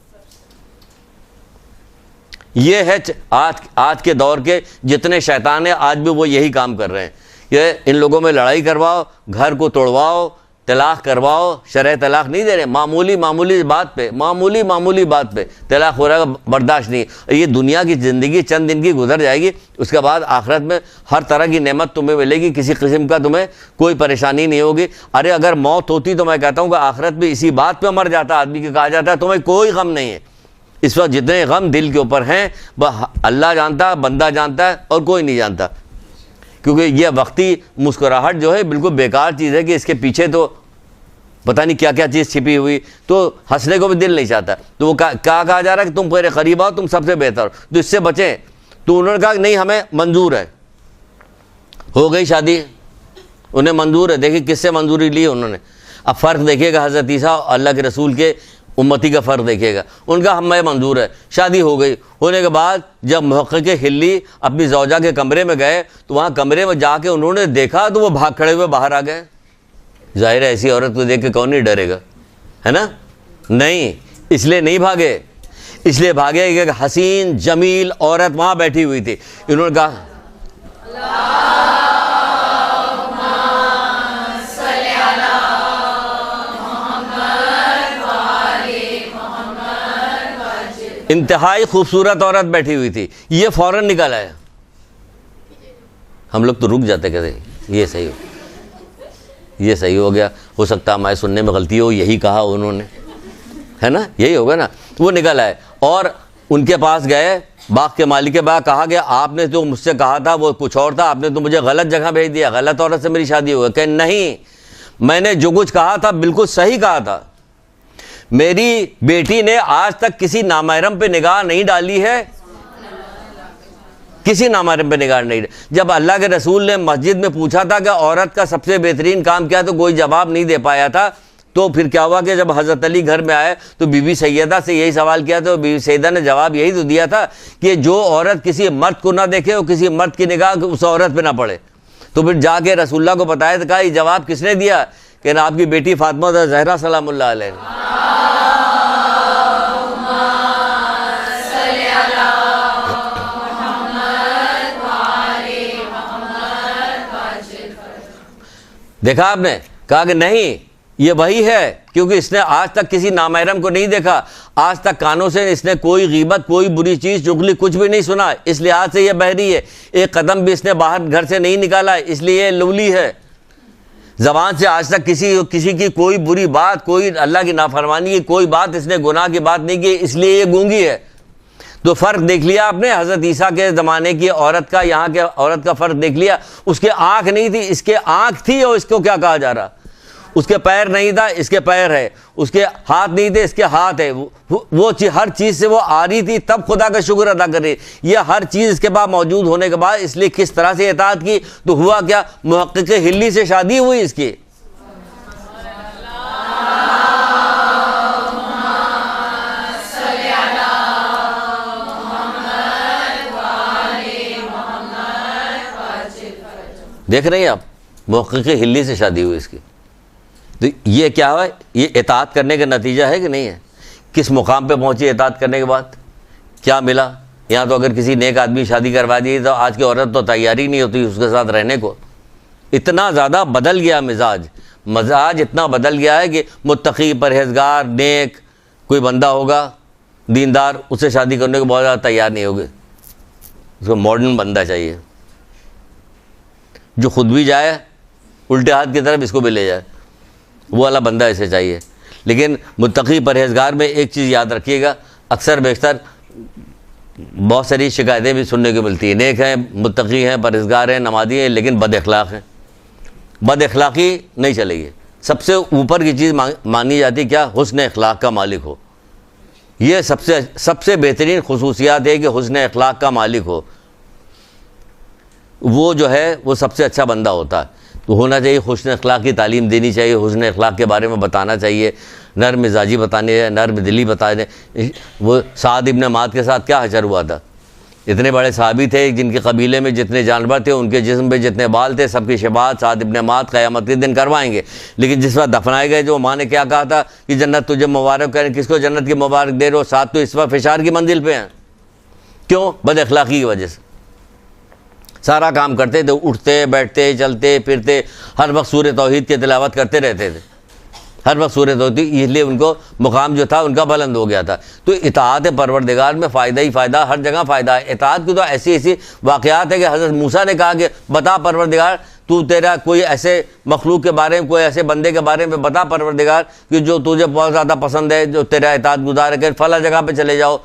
S2: یہ ہے آج کے دور کے جتنے شیطان ہیں، آج بھی وہ یہی کام کر رہے ہیں کہ ان لوگوں میں لڑائی کرواؤ، گھر کو توڑواؤ، طلاق کرواؤ. شرع طلاق نہیں دے رہے، معمولی بات پہ طلاق ہو رہا ہے، برداشت نہیں. یہ دنیا کی زندگی چند دن کی گزر جائے گی، اس کے بعد آخرت میں ہر طرح کی نعمت تمہیں ملے گی، کسی قسم کا تمہیں کوئی پریشانی نہیں ہوگی. ارے اگر موت ہوتی تو میں کہتا ہوں کہ آخرت بھی اسی بات پہ مر جاتا آدمی، کہ کہا جاتا ہے تمہیں کوئی غم نہیں ہے. اس وقت جتنے غم دل کے اوپر ہیں وہ اللہ جانتا ہے، بندہ جانتا ہے، اور کوئی نہیں جانتا. کیونکہ یہ وقتی مسکراہٹ جو ہے بالکل بیکار چیز ہے، کہ اس کے پیچھے تو پتہ نہیں کیا کیا چیز چھپی ہوئی، تو ہنسنے کو بھی دل نہیں چاہتا. تو وہ کیا کہا جا رہا ہے کہ تم میرے قریب آؤ، تم سب سے بہتر ہو، تو اس سے بچیں. تو انہوں نے کہا کہ نہیں ہمیں منظور ہے. ہو گئی شادی، انہیں منظور ہے. دیکھیے کس سے منظوری لی انہوں نے. اب فرق دیکھیے گا حضرت عیسیٰ اور اللہ کے رسول کے امتی کا فرق دیکھیے گا. ان کا ہمیں منظور ہے. شادی ہو گئی، ہونے کے بعد جب محقق ہلی اپنی زوجہ کے کمرے میں گئے تو وہاں کمرے میں جا کے انہوں نے دیکھا تو وہ بھاگ کھڑے ہوئے باہر آ گئے. ظاہر ہے ایسی عورت کو دیکھ کے کون نہیں ڈرے گا، ہے نا؟ نہیں، اس لیے نہیں بھاگے، اس لیے بھاگے کہ حسین جمیل عورت وہاں بیٹھی ہوئی تھی. انہوں نے کہا انتہائی خوبصورت عورت بیٹھی ہوئی تھی. یہ فوراً نکل آیا. ہم لوگ تو رک جاتے، کہتے یہ صحیح ہو، یہ صحیح ہو گیا، ہو سکتا ہے ہمارے سننے میں غلطی ہو، یہی کہا انہوں نے، ہے نا، یہی ہوگا نا. وہ نکل آئے اور ان کے پاس گئے، باغ کے مالک کے باغ. کہا گیا آپ نے جو مجھ سے کہا تھا وہ کچھ اور تھا، آپ نے تو مجھے غلط جگہ بھیج دیا، غلط عورت سے میری شادی ہو گئی. کہ نہیں، میں نے جو کچھ کہا تھا بالکل صحیح کہا تھا. میری بیٹی نے آج تک کسی نامحرم پہ نگاہ نہیں ڈالی ہے، کسی نامحرم پہ نگاہ نہیں ڈالی. جب اللہ کے رسول نے مسجد میں پوچھا تھا کہ عورت کا سب سے بہترین کام کیا، تو کوئی جواب نہیں دے پایا تھا. تو پھر کیا ہوا کہ جب حضرت علی گھر میں آئے تو بی بی سیدہ سے یہی سوال کیا، تو بی بی سیدہ نے جواب یہی تو دیا تھا کہ جو عورت کسی مرد کو نہ دیکھے اور کسی مرد کی نگاہ اس عورت پہ نہ پڑے. تو پھر جا کے رسول اللہ کو بتایا تو کہا یہ جواب کس نے دیا، کہ آپ کی بیٹی فاطمہ زہرا سلام اللہ علیہ. دیکھا آپ نے، کہا کہ نہیں یہ وہی ہے، کیونکہ اس نے آج تک کسی نامحرم کو نہیں دیکھا، آج تک کانوں سے اس نے کوئی غیبت، کوئی بری چیز، چغلی کچھ بھی نہیں سنا، اس لحاظ سے یہ بحری ہے. ایک قدم بھی اس نے باہر گھر سے نہیں نکالا، اس لیے یہ لولی ہے. زبان سے آج تک کسی کی کوئی بری بات، کوئی اللہ کی نافرمانی کی کوئی بات، اس نے گناہ کی بات نہیں کی، اس لیے یہ گونگی ہے۔ تو فرق دیکھ لیا آپ نے حضرت عیسیٰ کے زمانے کی عورت کا، یہاں کے عورت کا فرق دیکھ لیا۔ اس کے آنکھ نہیں تھی، اس کے آنکھ تھی، اور اس کو کیا کہا جا رہا؟ اس کے پیر نہیں تھا، اس کے پیر ہے۔ اس کے ہاتھ نہیں تھے، اس کے ہاتھ ہے۔ وہ ہر چیز سے وہ آ رہی تھی، تب خدا کا شکر ادا کر رہی۔ یہ ہر چیز اس کے بعد موجود ہونے کے بعد اس لیے کس طرح سے اطاعت کی؟ تو ہوا کیا؟ محقق ہلی سے شادی ہوئی اس کی۔ دیکھ رہے ہیں آپ، محقق ہلی سے شادی ہوئی اس کی۔ تو یہ کیا ہے؟ یہ اطاعت کرنے کا نتیجہ ہے کہ نہیں ہے؟ کس مقام پہ پہنچی اطاعت کرنے کے بعد؟ کیا ملا؟ یہاں تو اگر کسی نیک آدمی شادی کروا دی تو آج کی عورت تو تیاری نہیں ہوتی اس کے ساتھ رہنے کو۔ اتنا زیادہ بدل گیا مزاج اتنا بدل گیا ہے کہ متقی، پرہیزگار، نیک کوئی بندہ ہوگا دیندار، اس سے شادی کرنے کو بہت زیادہ تیار نہیں ہوگے۔ اس کو ماڈرن بندہ چاہیے جو خود بھی جائے الٹے ہاتھ کی طرف اس کو بھی لے جائے، وہ والا بندہ ایسے چاہیے۔ لیکن متقی پرہیزگار میں ایک چیز یاد رکھیے گا، اکثر بیشتر بہت ساری شکایتیں بھی سننے کو ملتی ہیں، نیک ہیں، متقی ہیں، پرہیزگار ہیں، نمازی ہیں، لیکن بد اخلاق ہیں۔ بد اخلاقی نہیں چلے گی۔ سب سے اوپر کی چیز مانی جاتی کیا؟ حسن اخلاق کا مالک ہو۔ یہ سب سے بہترین خصوصیات ہے کہ حسن اخلاق کا مالک ہو۔ وہ جو ہے وہ سب سے اچھا بندہ ہوتا ہے۔ تو ہونا چاہیے، حسن اخلاق کی تعلیم دینی چاہیے، حسن اخلاق کے بارے میں بتانا چاہیے، نرم مزاجی بتانے، نرم دلی بتانے۔ وہ سعد ابن معاذ کے ساتھ کیا حشر ہوا تھا؟ اتنے بڑے صحابی تھے، جن کے قبیلے میں جتنے جانور تھے، ان کے جسم پہ جتنے بال تھے، سب کی شفاعت سعد ابن معاذ قیامت کے دن کروائیں گے۔ لیکن جس وقت دفنائے گئے، جو ماں نے کیا کہا تھا کہ جنت تجھے مبارک کریں، کس کو جنت کی مبارک دے رہے ہو؟ سعد تو اس وقت فشار کی منزل پہ ہیں۔ کیوں؟ بد اخلاقی کی وجہ سے۔ سارا کام کرتے تھے، اٹھتے بیٹھتے چلتے پھرتے، ہر وقت سورہ توحید کی تلاوت کرتے رہتے تھے، ہر وقت سورہ توحید، اس لیے ان کو مقام جو تھا ان کا بلند ہو گیا تھا۔ تو اطاعت پروردگار میں فائدہ ہی فائدہ، ہر جگہ فائدہ ہے۔ اطاعت کی تو ایسی واقعات ہے کہ حضرت موسیٰ نے کہا کہ بتا پروردگار، تو تیرا کوئی ایسے مخلوق کے بارے میں، کوئی ایسے بندے کے بارے میں بتا پروردگار کہ جو تجھے بہت زیادہ پسند ہے، جو تیرا اطاعت گزار ہے، کہ فلاں جگہ پہ چلے جاؤ،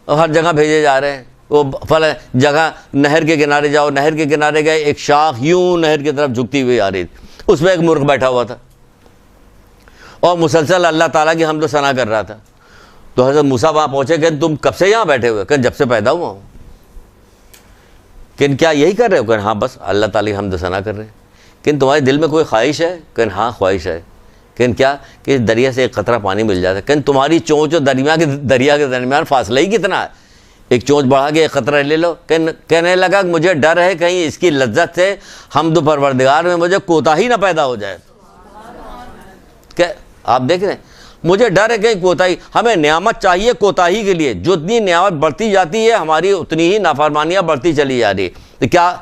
S2: ہر جگہ بھیجے جا رہے ہیں۔ وہ فلاں جگہ نہر کے کنارے جاؤ، نہر کے کنارے گئے، ایک شاخ یوں نہر کی طرف جھکتی ہوئی آ رہی تھی، اس میں ایک مرغ بیٹھا ہوا تھا اور مسلسل اللہ تعالیٰ کی حمد و ثنا کر رہا تھا۔ تو حضرت موسیٰ وہاں پہنچے کہ تم کب سے یہاں بیٹھے ہوئے؟ کہ جب سے پیدا ہوا ہوں۔ کہ کیا یہی کر رہے ہو؟ کہ ہاں بس اللہ تعالیٰ کی حمد و ثنا کر رہے ہیں۔ کہ تمہارے دل میں کوئی خواہش ہے؟ کہ ہاں خواہش ہے۔ کہ کیا؟ کہ دریا سے ایک قطرہ پانی مل جاتا ہے۔ کہ تمہاری چونچ اور دریا کے درمیان فاصلہ ہی کتنا ہے؟ ایک چونچ بڑھا کے ایک قطرہ لے لو۔ کہنے لگا کہ مجھے ڈر ہے کہیں اس کی لذت سے حمد و پروردگار میں مجھے کوتاہی نہ پیدا ہو جائے۔ کہ آپ دیکھ رہے ہیں، مجھے ڈر ہے کہیں کوتاہی۔ ہمیں نعمت چاہیے کوتاہی کے لیے، جتنی نعمت بڑھتی جاتی ہے ہماری اتنی ہی نافرمانیاں بڑھتی چلی جا رہی ہے۔ کیا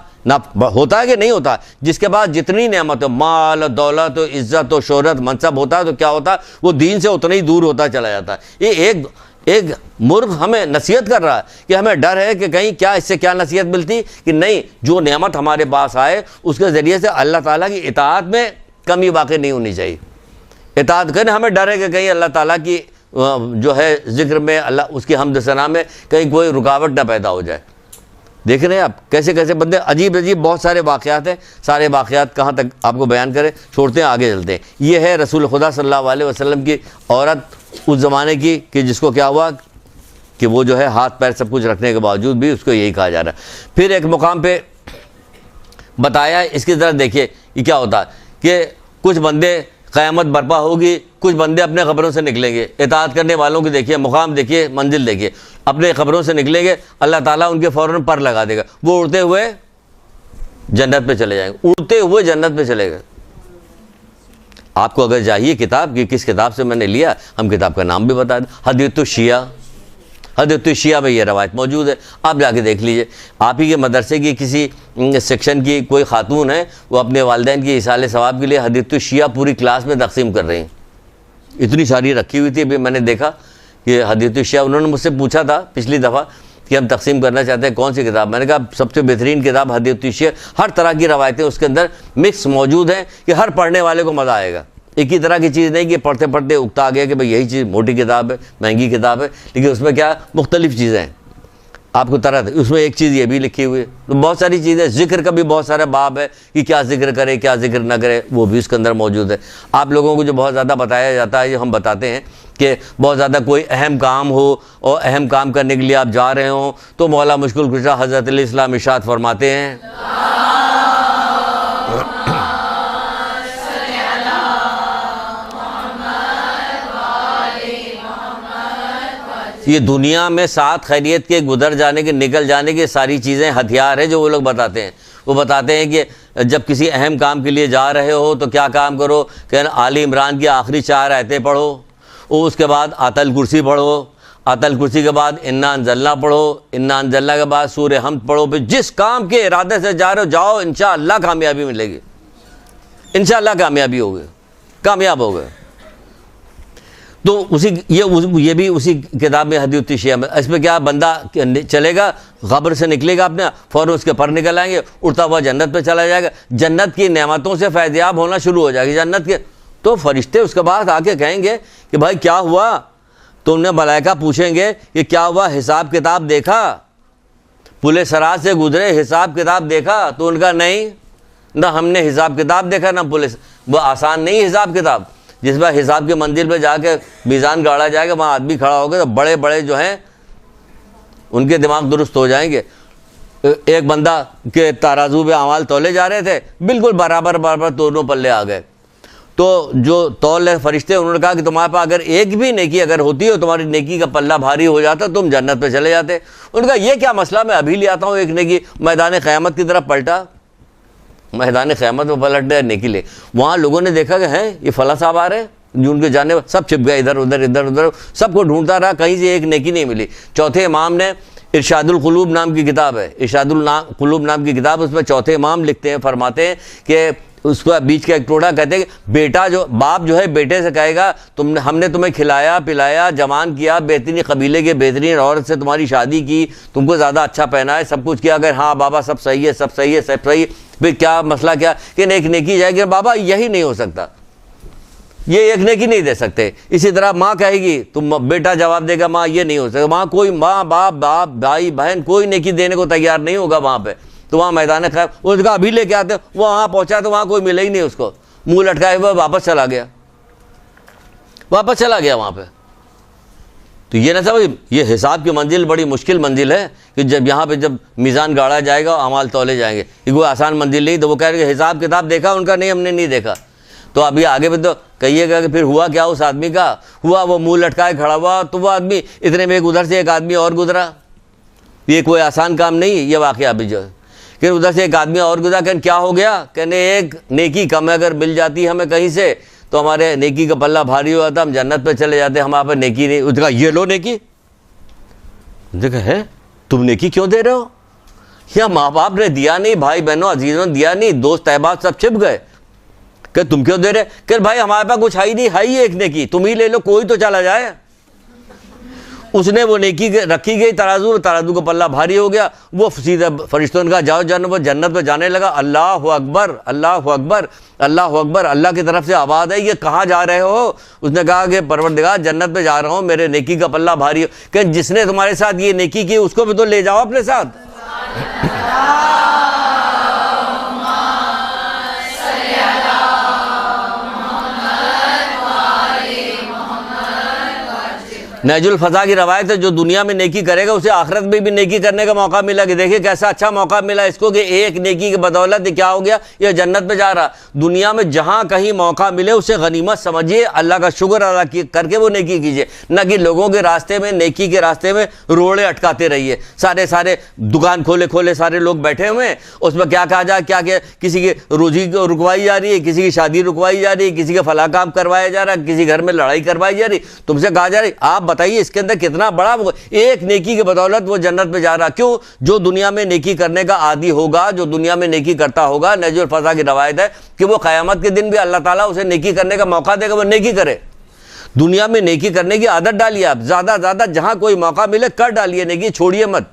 S2: ہوتا ہے کہ نہیں ہوتا؟ جس کے بعد جتنی نعمت ہو، مال، دولت، عزت و شہرت، منصب ہوتا ہے تو کیا ہوتا ہے؟ وہ دین سے اتنا ہی دور ہوتا چلا جاتا ہے۔ یہ ایک مرغ ہمیں نصیحت کر رہا ہے کہ ہمیں ڈر ہے کہ کہیں کیا اس سے کیا نصیحت ملتی کہ نہیں، جو نعمت ہمارے پاس آئے اس کے ذریعے سے اللہ تعالیٰ کی اطاعت میں کمی واقع نہیں ہونی چاہیے۔ اطاعت کرنے ہمیں ڈر ہے کہ کہیں اللہ تعالیٰ کی جو ہے ذکر میں، اللہ اس کی حمد ثنا میں کہیں کوئی رکاوٹ نہ پیدا ہو جائے۔ دیکھ رہے ہیں آپ کیسے کیسے بندے، عجیب بہت سارے واقعات ہیں۔ سارے واقعات کہاں تک آپ کو بیان کریں، چھوڑتے ہیں آگے چلتے ہیں۔ یہ ہے رسول خدا صلی اللہ علیہ وسلم کی عورت اس زمانے کی، کہ جس کو کیا ہوا کہ وہ جو ہے ہاتھ پیر سب کچھ رکھنے کے باوجود بھی اس کو یہی کہا جا رہا ہے۔ پھر ایک مقام پہ بتایا، اس کی طرف دیکھیے یہ کیا ہوتا ہے کہ کچھ بندے، قیامت برپا ہوگی، کچھ بندے اپنے قبروں سے نکلیں گے۔ اطاعت کرنے والوں کی دیکھیے مقام، دیکھیے منزل، دیکھیے اپنے قبروں سے نکلیں گے، اللہ تعالیٰ ان کے فوراً پر لگا دے گا، وہ اڑتے ہوئے جنت پہ چلے جائیں گے، اڑتے ہوئے جنت پہ چلے گئے۔ آپ کو اگر چاہیے کتاب کہ کس کتاب سے میں نے لیا، ہم کتاب کا نام بھی بتا دیں، حدیث الشیعہ۔ حدیث الشیعہ میں یہ روایت موجود ہے، آپ جا کے دیکھ لیجئے۔ آپ ہی کے مدرسے کی کسی سیکشن کی کوئی خاتون ہے، وہ اپنے والدین کی ایصال ثواب کے لیے حدیث الشیعہ پوری کلاس میں تقسیم کر رہی ہیں۔ اتنی ساری رکھی ہوئی تھی، ابھی میں نے دیکھا کہ حدیث الشیعہ، انہوں نے مجھ سے پوچھا تھا پچھلی دفعہ کہ ہم تقسیم کرنا چاہتے ہیں کون سی کتاب. میں نے کہا سب سے بہترین کتاب حدیث التشیع، ہر طرح کی روایتیں اس کے اندر مکس موجود ہیں کہ ہر پڑھنے والے کو مزہ آئے گا. ایک ہی طرح کی چیز نہیں کہ پڑھتے پڑھتے اکتا آ گیا کہ بھئی یہی چیز موٹی کتاب ہے، مہنگی کتاب ہے، لیکن اس میں کیا مختلف چیزیں ہیں. آپ کو طرح اس میں ایک چیز یہ بھی لکھی ہوئی ہے. تو بہت ساری چیزیں، ذکر کا بھی بہت سارے باب ہے کہ کیا ذکر کرے کیا ذکر نہ کرے، وہ بھی اس کے اندر موجود ہے. آپ لوگوں کو جو بہت زیادہ بتایا جاتا ہے، جو ہم بتاتے ہیں کہ بہت زیادہ کوئی اہم کام ہو اور اہم کام کرنے کے لیے آپ جا رہے ہوں تو مولا مشکل کشا حضرت علیہ السلام ارشاد فرماتے ہیں یہ دنیا میں 7 خیریت کے گزر جانے کے نکل جانے کے ساری چیزیں ہتھیار ہیں جو وہ لوگ بتاتے ہیں. وہ بتاتے ہیں کہ جب کسی اہم کام کے لیے جا رہے ہو تو کیا کام کرو کہ آل عمران کی آخری 4 آیتیں پڑھو، اور اس کے بعد آیت الکرسی پڑھو، آیت الکرسی کے بعد انا انزلنا پڑھو، انا انزلنا کے بعد سورہ حمد پڑھو. پھر جس کام کے ارادے سے جا رہے ہو جاؤ، انشاءاللہ کامیابی ملے گی، انشاءاللہ کامیابی ہوگی، کامیاب ہو گئے. تو یہ بھی اسی کتاب میں حدیث التشیع میں. اس میں کیا بندہ چلے گا، قبر سے نکلے گا اپنے، فوراً اس کے پر نکل آئیں گے، اڑتا ہوا جنت پہ چلا جائے گا. جنت کی نعمتوں سے فیضیاب ہونا شروع ہو جائے گی جنت کے. تو فرشتے اس کے بعد آ کے کہیں گے کہ بھائی کیا ہوا؟ تو انہیں ملائکہ پوچھیں گے کہ کیا ہوا، حساب کتاب دیکھا، پل صراط سے گزرے، حساب کتاب دیکھا؟ تو ان کا نہیں، نہ ہم نے حساب کتاب دیکھا نہ وہ آسان نہیں حساب کتاب. جس بار حساب کی منزل پہ جا کے میزان گاڑا جائے گا، وہاں آدمی کھڑا ہوگا تو بڑے بڑے جو ہیں ان کے دماغ درست ہو جائیں گے. ایک بندہ کے ترازو پہ اعمال تولے جا رہے تھے، بالکل برابر دونوں پلے آ گئے. تو جو تول فرشتے انہوں نے کہا کہ تمہارے پاس اگر ایک بھی نیکی اگر ہوتی ہو، تمہاری نیکی کا پلہ بھاری ہو جاتا تم جنت پہ چلے جاتے. انہوں نے کہا یہ کیا مسئلہ، میں ابھی لے آتا ہوں ایک نیکی. میدان قیامت کی طرف پلٹا، میدان قیامت میں پلٹ نیکی لے. وہاں لوگوں نے دیکھا کہ ہیں یہ فلاں صاحب آ رہے ہیں، جو ان کے جانے سب چھپ گئے ادھر ادھر، سب کو ڈھونڈتا رہا، کہیں سے ایک نیکی نہیں ملی. چوتھے امام نے ارشاد القلوب نام کی کتاب ہے، ارشاد القلوب نام کی کتاب، اس میں چوتھے امام لکھتے ہیں، فرماتے ہیں کہ اس کو بیچ کا ایک ٹوٹا کہتے ہیں کہ بیٹا جو باپ جو ہے بیٹے سے کہے گا ہم نے تمہیں کھلایا پلایا جوان کیا، بہترین قبیلے کے بہترین عورت سے تمہاری شادی کی، تم کو زیادہ اچھا پہنا ہے، سب کچھ کیا، اگر ہاں بابا سب صحیح ہے سب صحیح ہے سب صحیح، پھر کیا مسئلہ کیا کہ ایک نیکی جائے گی، بابا یہی نہیں ہو سکتا، یہ ایک نیکی نہیں دے سکتے. اسی طرح ماں کہے گی، تم بیٹا جواب دے گا ماں یہ نہیں ہو سکتا، وہاں کوئی ماں باپ بھائی بہن کوئی نیکی دینے کو تیار نہیں ہوگا وہاں پہ. تو وہاں میدان خیر اس کا ابھی لے کے آتے، وہ وہاں پہنچا تو وہاں کوئی ملے ہی نہیں اس کو، منہ لٹکائے ہوئے واپس چلا گیا وہاں پہ. تو یہ نہ سمجھ، یہ حساب کی منزل بڑی مشکل منزل ہے کہ جب یہاں پہ جب میزان گاڑا جائے گا اعمال تولے جائیں گے، یہ کوئی آسان منزل نہیں. تو وہ کہہ رہے کہ حساب کتاب دیکھا، ان کا نہیں ہم نے نہیں دیکھا. تو ابھی آگے پہ تو کہیے گا کہ پھر ہوا کیا اس آدمی کا، ہوا وہ منہ لٹکائے کھڑا ہوا، تو وہ آدمی اتنے میں ادھر سے ایک آدمی اور گزرا. یہ کوئی آسان کام نہیں، یہ واقعہ ابھی جو ہے کہ ادھر سے ایک آدمی اور گزرا. کہ کیا ہو گیا، کہنے ایک نیکی کم اگر مل جاتی ہمیں کہیں سے تو ہمارے نیکی کا پلہ بھاری ہوا تھا، ہم جنت پہ چلے جاتے، ہمارے پہ نیکی نہیں. اس نے کہا یہ لو نیکی. دیکھا ہے تم نیکی کیوں دے رہے ہو، یا ماں باپ نے دیا نہیں، بھائی بہنوں عزیزوں نے دیا نہیں، دوست احباب سب چھپ گئے، کہ تم کیوں دے رہے، کہ بھائی ہمارے پاس کچھ ہے ہی نہیں، ہے ہی ایک نیکی، تم ہی لے لو کوئی تو چلا جائے. اس نے وہ نیکی رکھی گئی ترازو کا پلہ بھاری ہو گیا. وہ سیدھا فرشتوں نے کہا جاؤ جنت پہ جانے لگا. اللہ اکبر اللہ اکبر اللہ اکبر، اللہ کی طرف سے آواز ہے یہ کہاں جا رہے ہو؟ اس نے کہا کہ پروردگار جنت پہ جا رہا ہوں، میرے نیکی کا پلہ بھاری ہو. کہ جس نے تمہارے ساتھ یہ نیکی کی اس کو بھی تو لے جاؤ اپنے ساتھ. نہج الفضا کی روایت ہے جو دنیا میں نیکی کرے گا اسے آخرت میں بھی نیکی کرنے کا موقع ملا. کہ دیکھیں کیسا اچھا موقع ملا اس کو کہ ایک نیکی کی بدولت کیا ہو گیا، یہ جنت پہ جا رہا. دنیا میں جہاں کہیں موقع ملے اسے غنیمت سمجھیے، اللہ کا شکر ادا کر کے وہ نیکی کیجیے، نہ کہ لوگوں کے راستے میں نیکی کے راستے میں روڑے اٹکاتے رہیے. سارے دکان کھولے سارے لوگ بیٹھے ہوئے ہیں، اس میں کیا کہا جائے، کیا کہ کسی کی روزی رکوائی جا رہی ہے، کسی کی شادی رکوائی جا رہی ہے، کسی کا فلاں کام کروایا جا رہا ہے، کسی گھر میں لڑائی کروائی جا رہی. تم سے کہا جا رہی آپ بتائیے اس کے اندر کتنا بڑا ایک نیکی کی بدولت وہ جنت پہ جا رہا. کیوں؟ جو دنیا میں نیکی کرنے کا عادی ہوگا، جو دنیا میں نیکی کرتا ہوگا، نہج الفضا کی روایت ہے کہ وہ قیامت کے دن بھی اللہ تعالیٰ اسے نیکی کرنے کا موقع دے گا، وہ نیکی کرے. دنیا میں نیکی کرنے کی عادت ڈالیے، آپ زیادہ زیادہ جہاں کوئی موقع ملے کر ڈالیے نیکی، چھوڑیے مت،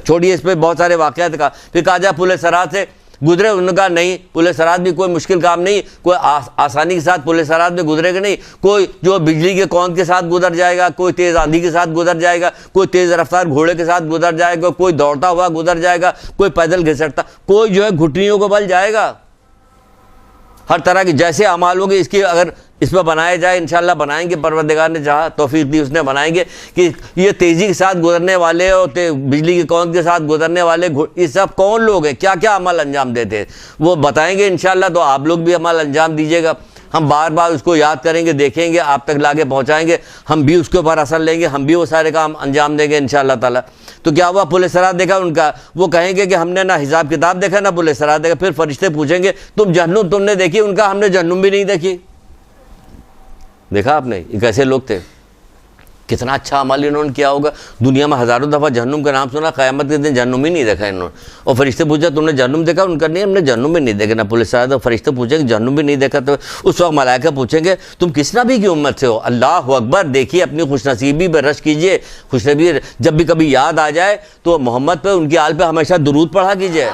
S2: چھوڑیے۔ اس پہ بہت سارے واقعات کا پھر کہا جائے پل صراط سے گزرے، انہوں نے کہا نہیں، پل صراط بھی کوئی مشکل کام نہیں، کوئی آسانی کے ساتھ پل صراط میں گزرے گا نہیں، کوئی جو بجلی کے کون کے ساتھ گزر جائے گا، کوئی تیز آندھی کے ساتھ گزر جائے گا، کوئی تیز رفتار گھوڑے کے ساتھ گزر جائے گا، کوئی دوڑتا ہوا گزر جائے گا، کوئی پیدل گھسٹتا، کوئی جو ہے گھٹنیوں کو بل جائے گا۔ ہر طرح کی جیسے اعمال ہوگی، اس کی اگر اس پہ بنایا جائے، انشاءاللہ بنائیں گے، پروردگار نے چاہا توفیق دی اس نے بنائیں گے، کہ یہ تیزی کے ساتھ گزرنے والے اور بجلی کی کون کے ساتھ گزرنے والے یہ سب کون لوگ ہیں، کیا کیا عمل انجام دیتے ہیں، وہ بتائیں گے انشاءاللہ، تو آپ لوگ بھی عمل انجام دیجیے گا۔ ہم بار بار اس کو یاد کریں گے، دیکھیں گے، آپ تک لاگے پہنچائیں گے، ہم بھی اس کے اوپر اثر لیں گے، ہم بھی وہ سارے کام انجام دیں گے انشاءاللہ تعالیٰ۔ تو کیا ہوا، پل صراط دیکھا ان کا، وہ کہیں گے کہ ہم نے نہ حساب کتاب دیکھا نہ پل صراط دیکھا۔ پھر فرشتے پوچھیں گے تم جہنم تم نے دیکھی، ان کا ہم نے جہنم بھی نہیں دیکھی۔ دیکھا آپ نے یہ کیسے لوگ تھے، کتنا اچھا عمل انہوں نے کیا ہوگا، دنیا میں ہزاروں دفعہ جہنم کا نام سنا، قیامت کے دن جہنم ہی نہیں دیکھا انہوں نے۔ اور فرشتے پوچھا تم نے جہنم دیکھا، ان کا نہیں، ہم نے جہنم بھی نہیں دیکھا نہ پل صراط۔ اور فرشتے پوچھیں گے جہنم بھی نہیں دیکھا، تو اس وقت ملائکہ پوچھیں گے تم کس نبی کی امت سے ہو؟ اللہ اکبر، دیکھیے اپنی خوش نصیبی پہ رش کیجئے، خوش نصیبی جب بھی کبھی یاد آ جائے تو محمد پہ، ان کی آل پہ ہمیشہ درود پڑھا کیجئے۔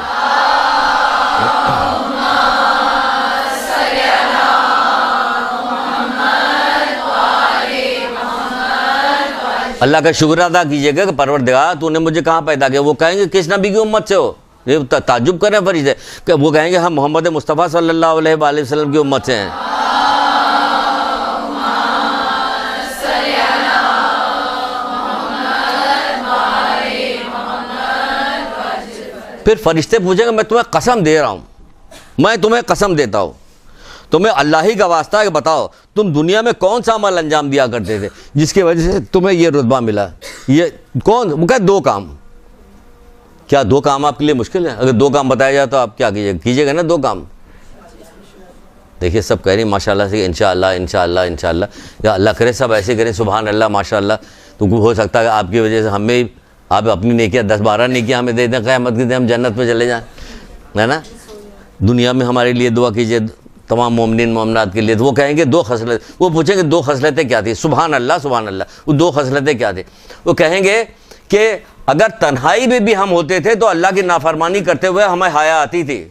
S2: اللہ کا شکر ادا کیجیے گا کہ پروردگار تو نے مجھے کہاں پیدا کیا۔ وہ کہیں گے کس نبی کی امت سے ہو؟ یہ تعجب کریں فرشتے کہ وہ کہیں گے ہم محمد مصطفیٰ صلی اللہ علیہ وآلہ وسلم کی امت سے ہیں۔ پھر فرشتے پوچھیں گے میں تمہیں قسم دے رہا ہوں، میں تمہیں قسم دیتا ہوں، تمہیں اللہ ہی کا واسطہ ہے کہ بتاؤ تم دنیا میں کون سا عمل انجام دیا کرتے تھے جس کی وجہ سے تمہیں یہ رتبہ ملا؟ یہ کون؟ وہ کہا دو کام۔ کیا دو کام آپ کے لیے مشکل ہے؟ اگر دو کام بتایا جائے تو آپ کیا کیجیے گا نا دو کام؟ دیکھیے سب کہہ رہی ہیں ماشاء اللہ سے انشاءاللہ انشاءاللہ انشاءاللہ، یا اللہ کرے سب ایسے کریں سبحان اللہ ماشاء اللہ۔ تو ہو سکتا ہے آپ کی وجہ سے ہمیں آپ اپنی نیکیاں 10-12 نیکیاں ہمیں دے دیں، قیامت کے دن ہم جنت میں چلے جائیں، ہے نا؟ دنیا میں ہمارے لیے دعا کیجیے تمام مومنین مومنات کے لیے۔ تو وہ کہیں گے دو خصلت، وہ پوچھیں گے دو خصلتیں کیا تھی؟ سبحان اللہ سبحان اللہ، وہ دو خصلتیں کیا تھی؟ وہ کہیں گے کہ اگر تنہائی میں بھی ہم ہوتے تھے تو اللہ کی نافرمانی کرتے ہوئے ہمیں حیا آتی تھی۔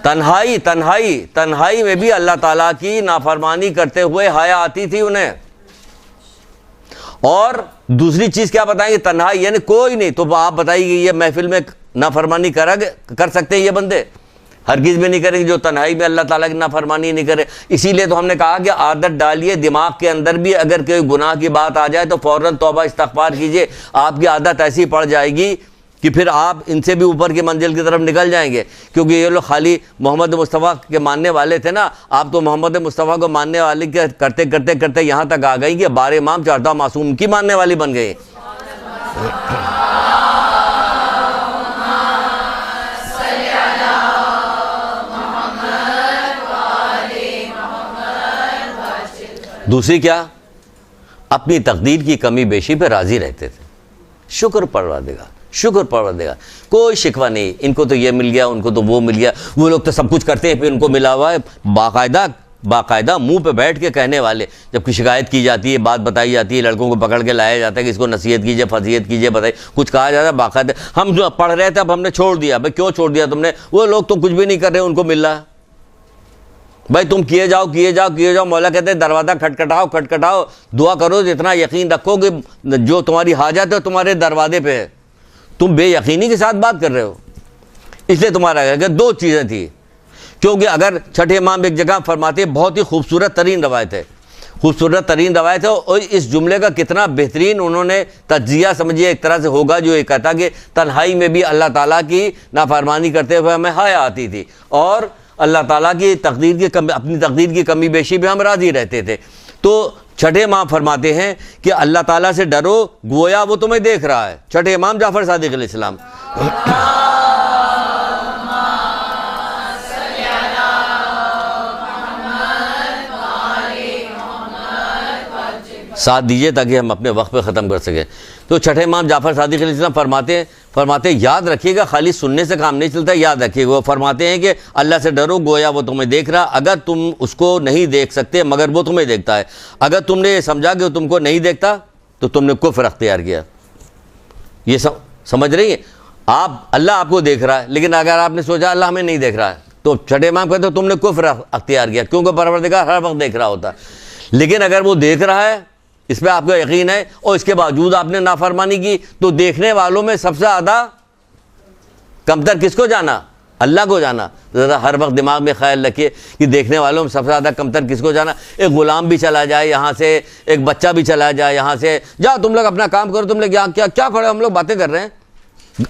S2: تنہائی میں بھی اللہ تعالیٰ کی نافرمانی کرتے ہوئے حیا آتی تھی انہیں۔ اور دوسری چیز کیا بتائیں گے؟ تنہائی یعنی کوئی نہیں، تو آپ بتائیے کہ یہ محفل میں نافرمانی کر سکتے ہیں یہ بندے؟ ہرگز بھی نہیں کریں گے جو تنہائی میں اللہ تعالیٰ کی نافرمانی نہیں کرے۔ اسی لیے تو ہم نے کہا کہ عادت ڈالیے، دماغ کے اندر بھی اگر کوئی گناہ کی بات آ جائے تو فوراً توبہ استغفار کیجئے، آپ کی عادت ایسی پڑ جائے گی کہ پھر آپ ان سے بھی اوپر کی منزل کی طرف نکل جائیں گے۔ کیونکہ یہ لوگ خالی محمد مصطفیٰ کے ماننے والے تھے نا، آپ تو محمد مصطفیٰ کو ماننے والے کرتے کرتے کرتے یہاں تک آ گئی کہ 12 امام 14 معصوم کی ماننے والی بن گئی۔ دوسری کیا؟ اپنی تقدیر کی کمی بیشی پہ راضی رہتے تھے۔ شکر پروردگار، کوئی شکوہ نہیں، ان کو تو یہ مل گیا، ان کو تو وہ مل گیا، وہ لوگ تو سب کچھ کرتے ہیں پھر ان کو ملا ہوا ہے۔ باقاعدہ منہ پہ بیٹھ کے کہنے والے، جب کوئی شکایت کی جاتی ہے، بات بتائی جاتی ہے، لڑکوں کو پکڑ کے لایا جاتا ہے کہ اس کو نصیحت کیجیے، فضیلت کیجیے، بتائیے، کچھ کہا جاتا ہے باقاعدہ۔ ہم جو پڑھ رہے تھے اب ہم نے چھوڑ دیا، بھائی کیوں چھوڑ دیا تم نے؟ وہ لوگ تو کچھ بھی نہیں کر رہے، ان کو مل رہا ہے۔ بھائی تم کیے جاؤ، مولا کہتے ہیں دروازہ کھٹکھٹاؤ، دعا کرو، جتنا یقین رکھو کہ جو تمہاری حاجت ہے تمہارے دروازے پہ ہے، تم بے یقینی کے ساتھ بات کر رہے ہو۔ اس لیے تمہارا کہ دو چیزیں تھیں، کیونکہ اگر چھٹے امام ایک جگہ فرماتے ہیں، بہت ہی خوبصورت ترین روایت ہے، اور اس جملے کا کتنا بہترین انہوں نے تجزیہ سمجھیے ایک طرح سے ہوگا، جو یہ کہتا کہ تنہائی میں بھی اللہ تعالیٰ کی نافرمانی کرتے ہوئے ہمیں حیا آتی تھی، اور اللہ تعالیٰ کی اپنی تقدیر کی کمی بیشی بھی ہم راضی رہتے تھے۔ تو چھٹے امام فرماتے ہیں کہ اللہ تعالیٰ سے ڈرو، گویا وہ تمہیں دیکھ رہا ہے۔ چھٹے امام جعفر صادق علیہ السلام۔ ساتھ دیجیے تاکہ ہم اپنے وقت پہ ختم کر سکیں۔ تو چھٹے امام جعفر صادق علیہ السلام فرماتے ہیں یاد رکھیے گا، خالی سننے سے کام نہیں چلتا، یاد رکھیے گا۔ وہ فرماتے ہیں کہ اللہ سے ڈرو گویا وہ تمہیں دیکھ رہا، اگر تم اس کو نہیں دیکھ سکتے مگر وہ تمہیں دیکھتا ہے، اگر تم نے یہ سمجھا کہ وہ تم کو نہیں دیکھتا تو تم نے کفر اختیار کیا۔ یہ سمجھ رہی ہیں آپ؟ اللہ آپ کو دیکھ رہا ہے، لیکن اگر آپ نے سوچا اللہ ہمیں نہیں دیکھ رہا ہے تو چھٹے امام کہتے ہیں تم نے کفر اختیار کیا، کیونکہ پروردگار ہر وقت دیکھ رہا ہوتا ہے۔ لیکن اگر وہ دیکھ رہا ہے، اس پہ آپ کا یقین ہے، اور اس کے باوجود آپ نے نافرمانی کی، تو دیکھنے والوں میں سب سے زیادہ کمتر کس کو جانا؟ اللہ کو جانا۔ ذرا ہر وقت دماغ میں خیال رکھیے کہ دیکھنے والوں میں سب سے زیادہ کمتر کس کو جانا؟ ایک غلام بھی چلا جائے یہاں سے، ایک بچہ بھی چلا جائے یہاں سے، جاؤ تم لوگ اپنا کام کرو، تم لوگ یہاں کیا کھڑے ہم لوگ باتیں کر رہے ہیں؟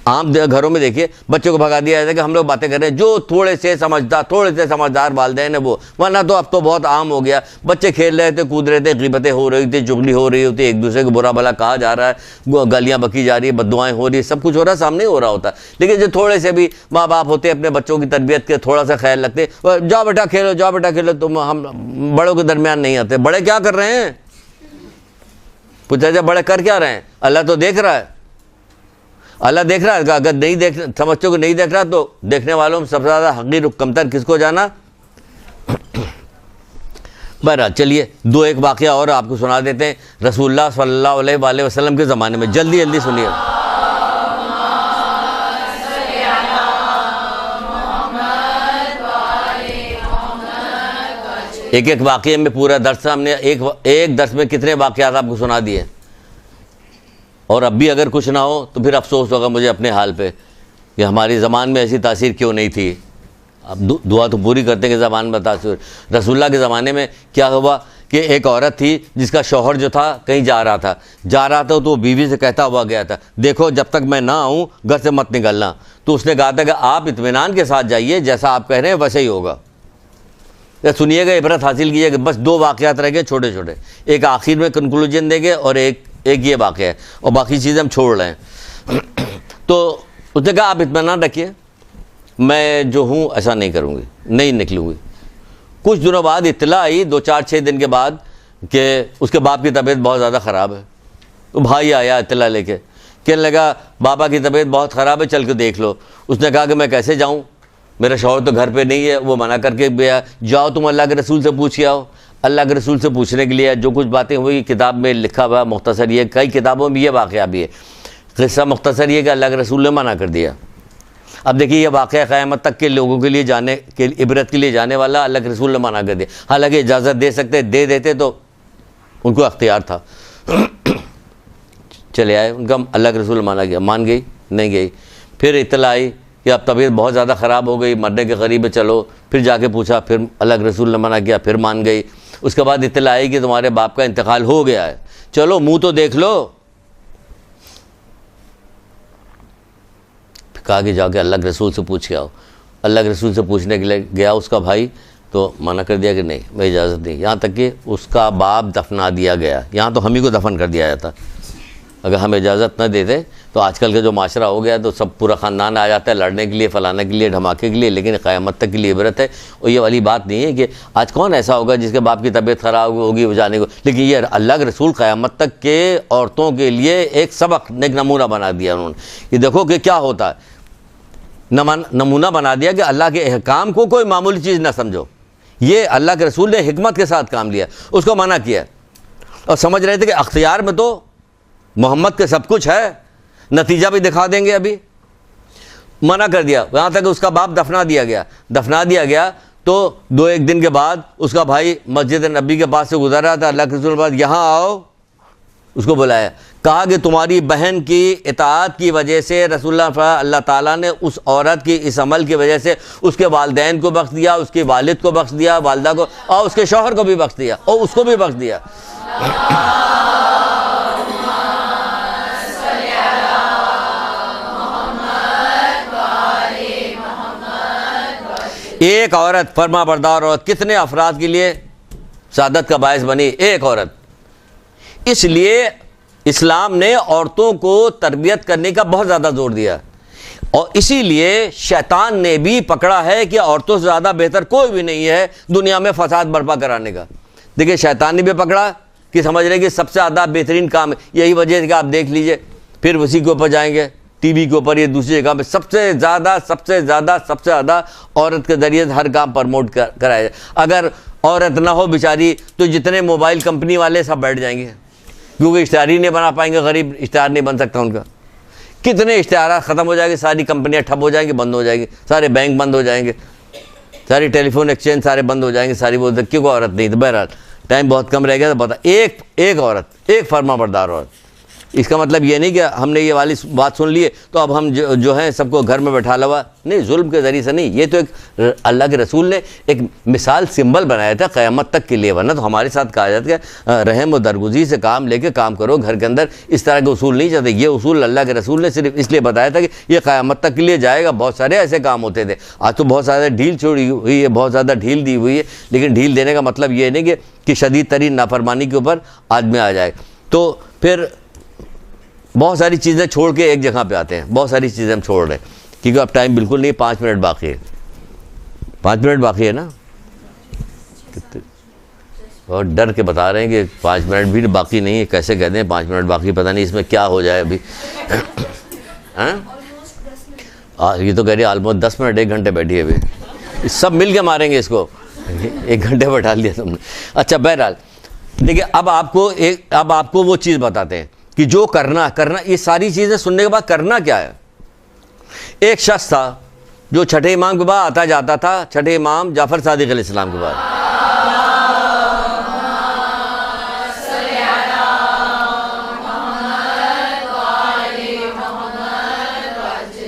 S2: عام گھروں میں دیکھیے بچوں کو بھگا دیا جاتا ہے کہ ہم لوگ باتیں کر رہے ہیں، جو تھوڑے سے سمجھدار والدین ہیں وہ، ورنہ تو اب تو بہت عام ہو گیا، بچے کھیل رہے تھے، کود رہے تھے، غیبتیں ہو رہی تھی، چغلی ہو رہی ہوتی، ایک دوسرے کو برا بھلا کہا جا رہا ہے، گالیاں بکی جا رہی ہے، بددعائیں ہو رہی ہے، سب کچھ ہو رہا ہے، سامنے ہو رہا ہوتا ہے۔ لیکن جو تھوڑے سے بھی ماں باپ ہوتے ہیں اپنے بچوں کی تربیت کے تھوڑا سا خیال رکھتے، جاؤ بیٹا کھیلو، جاؤ بیٹا کھیلو، تم ہم بڑوں کے درمیان نہیں آتے۔ بڑے کیا کر رہے ہیں؟ پوچھا جائے بڑے کر کیا رہے ہیں؟ اللہ تو دیکھ رہا ہے، اللہ دیکھ رہا ہے۔ اگر نہیں دیکھ سمجھتے کو نہیں دیکھ رہا تو دیکھنے والوں میں سب سے زیادہ حقیر کمتر کس کو جانا؟ بہرحال چلیے ایک واقعہ اور آپ کو سنا دیتے ہیں رسول اللہ صلی اللہ علیہ وآلہ وسلم کے زمانے میں، جلدی سنیے۔ ایک واقعے میں پورا درس، ہم نے ایک درس میں کتنے واقعات آپ کو سنا دیے، اور اب بھی اگر کچھ نہ ہو تو پھر افسوس ہوگا مجھے اپنے حال پہ کہ ہماری زبان میں ایسی تاثیر کیوں نہیں تھی۔ اب دعا تو پوری کرتے ہیں کہ زبان میں تاثیر۔ رسول اللہ کے زمانے میں کیا ہوا کہ ایک عورت تھی جس کا شوہر جو تھا کہیں جا رہا تھا تو وہ بیوی سے کہتا ہوا گیا تھا دیکھو جب تک میں نہ آؤں گھر سے مت نکلنا۔ تو اس نے کہا تھا کہ آپ اطمینان کے ساتھ جائیے، جیسا آپ کہہ رہے ہیں ویسے ہی ہوگا۔ سنیے گا، عبرت حاصل کیجیے گا۔ بس 2 واقعات رہ گئے چھوٹے چھوٹے، ایک آخر میں کنکلوژن دیں گے اور ایک یہ واقعہ ہے، اور باقی چیزیں ہم چھوڑ رہے ہیں۔ تو اس نے کہا آپ اطمینان رکھیے، میں جو ہوں ایسا نہیں کروں گی، نہیں نکلوں گی۔ کچھ دنوں بعد اطلاع آئی، 2-4-6 دن کے بعد، کہ اس کے باپ کی طبیعت بہت زیادہ خراب ہے۔ تو بھائی آیا اطلاع لے کے، کہنے لگا بابا کی طبیعت بہت خراب ہے، چل کے دیکھ لو۔ اس نے کہا کہ میں کیسے جاؤں، میرا شوہر تو گھر پہ نہیں ہے۔ وہ منع کر کے گیا، جاؤ تم اللہ کے رسول سے پوچھ کے آؤ۔ اللہ کے رسول سے پوچھنے کے لیے جو کچھ باتیں ہوئی کتاب میں لکھا ہوا مختصر، یہ کئی کتابوں میں یہ واقعہ بھی ہے، قصہ مختصر یہ کہ اللہ کے رسول نے منع کر دیا۔ اب دیکھیے یہ واقعہ قیامت تک کے لوگوں کے لیے جانے کے عبرت کے لیے جانے والا، اللہ کے رسول نے منع کر دیا۔ حالانکہ اجازت دے سکتے، دے دیتے تو ان کو اختیار تھا۔ چلے آئے، ان کا اللہ کے رسول نے منع کیا، مان گئی نہیں گئی۔ پھر اطلاع آئی کہ اب طبیعت بہت زیادہ خراب ہو گئی، مرنے کے قریب ہے، چلو۔ پھر جا کے پوچھا، پھر اللہ کے رسول نے منع کیا، پھر مان گئی۔ اس کے بعد اطلاع آئی کہ تمہارے باپ کا انتقال ہو گیا ہے، چلو منہ تو دیکھ لو۔ کہا کہ جا کے اللہ کے رسول سے پوچھ کے آؤ۔ اللہ کے رسول سے پوچھنے کے لیے گیا اس کا بھائی، تو منع کر دیا کہ نہیں، میں اجازت نہیں۔ یہاں تک کہ اس کا باپ دفنا دیا گیا، یہاں تو ہم ہی کو دفن کر دیا جاتا۔ اگر ہم اجازت نہ دیتے تو آج کل کا جو معاشرہ ہو گیا تو سب پورا خاندان آ جاتا ہے لڑنے کے لیے، فلانے کے لیے، دھماکے کے لیے۔ لیکن قیامت تک کے لیے عبرت ہے، اور یہ والی بات نہیں ہے کہ آج کون ایسا ہوگا جس کے باپ کی طبیعت خراب ہوگی وہ جانے کو۔ لیکن یہ اللہ کے رسول قیامت تک کے عورتوں کے لیے ایک سبق، ایک نمونہ بنا دیا انہوں نے، کہ دیکھو کہ کیا ہوتا ہے۔ نمونہ بنا دیا کہ اللہ کے احکام کو کوئی معمولی چیز نہ سمجھو۔ یہ اللہ کے رسول نے حکمت کے ساتھ کام لیا، اس کو منع کیا، اور سمجھ رہے تھے کہ اختیار میں تو محمد کے سب کچھ ہے، نتیجہ بھی دکھا دیں گے۔ ابھی منع کر دیا، یہاں تک اس کا باپ دفنا دیا گیا۔ تو 2-1 دن کے بعد اس کا بھائی مسجد نبی کے پاس سے گزر رہا تھا، اللہ کے رسول کے پاس، یہاں آؤ۔ اس کو بلایا، کہا کہ تمہاری بہن کی اطاعت کی وجہ سے رسول اللہ تعالیٰ نے اس عورت کی اس عمل کی وجہ سے اس کے والدین کو بخش دیا، اس کے والد کو بخش دیا، والدہ کو، اور اس کے شوہر کو بھی بخش دیا، اور اس کو بھی بخش دیا۔ ایک عورت، فرما بردار عورت، کتنے افراد کے لیے سعادت کا باعث بنی؟ ایک عورت۔ اس لیے اسلام نے عورتوں کو تربیت کرنے کا بہت زیادہ زور دیا، اور اسی لیے شیطان نے بھی پکڑا ہے کہ عورتوں سے زیادہ بہتر کوئی بھی نہیں ہے دنیا میں فساد برپا کرانے کا۔ دیکھیں شیطان نے بھی پکڑا کہ سمجھ رہے ہیں کہ سب سے زیادہ بہترین کام ہے. یہی وجہ ہے کہ آپ دیکھ لیجئے پھر اسی کے اوپر جائیں گے ٹی وی کے اوپر یا دوسری جگہ پہ سب سے زیادہ عورت کے ذریعے ہر کام پروموٹ کرایا جائے. اگر عورت نہ ہو بیچاری تو جتنے موبائل کمپنی والے سب بیٹھ جائیں گے, کیونکہ اشتہار ہی نہیں بنا پائیں گے, غریب اشتہار نہیں بن سکتا ان کا. کتنے اشتہارات ختم ہو جائیں گے, ساری کمپنیاں ٹھپ ہو جائیں گی, بند ہو جائیں گی, سارے بینک بند ہو جائیں گے, ساری ٹیلی فون ایکسچینج سارے بند ہو جائیں گے, ساری وہ کیونکہ عورت نہیں. تو بہرحال ٹائم بہت کم رہ گیا, تو بتا ایک عورت, ایک فرما بردار عورت. اس کا مطلب یہ نہیں کہ ہم نے یہ والی بات سن لی ہے تو اب ہم جو ہیں سب کو گھر میں بیٹھا لوا, نہیں, ظلم کے ذریعے سے نہیں. یہ تو ایک اللہ کے رسول نے ایک مثال سمبل بنایا تھا قیامت تک کے لیے, ورنہ تو ہمارے ساتھ کہا جاتا ہے کہ رحم و درگزی سے کام لے کے کام کرو گھر کے اندر. اس طرح کے اصول نہیں چاہتے. یہ اصول اللہ کے رسول نے صرف اس لیے بتایا تھا کہ یہ قیامت تک کے لیے جائے گا. بہت سارے ایسے کام ہوتے تھے, آج تو بہت زیادہ ڈھیل چھوڑی ہوئی ہے, بہت زیادہ ڈھیل دی ہوئی ہے, لیکن ڈھیل دینے کا مطلب یہ نہیں کہ شدید ترین نافرمانی کے اوپر آدمی آ جائے. تو پھر بہت ساری چیزیں چھوڑ کے ایک جگہ پہ آتے ہیں, بہت ساری چیزیں ہم چھوڑ رہے ہیں کیونکہ اب ٹائم بالکل نہیں, 5 منٹ باقی ہے. 5 منٹ باقی ہے نا, اور ڈر کے بتا رہے ہیں کہ 5 منٹ بھی باقی نہیں ہے. کیسے کہتے ہیں 5 منٹ باقی, پتہ نہیں اس میں کیا ہو جائے ابھی. یہ تو کہہ رہی ہے آلموسٹ 10 منٹ, 1 گھنٹے بیٹھی ہے ابھی. سب مل کے ماریں گے اس کو, 1 گھنٹے بٹھا لیا تم نے. اچھا بہرحال دیکھیے, اب آپ کو وہ چیز بتاتے ہیں کہ جو کرنا یہ ساری چیزیں سننے کے بعد کرنا کیا ہے. ایک شخص تھا جو چھٹے امام کے بعد آتا جاتا تھا, چھٹے امام جعفر صادق علیہ السلام کے بعد.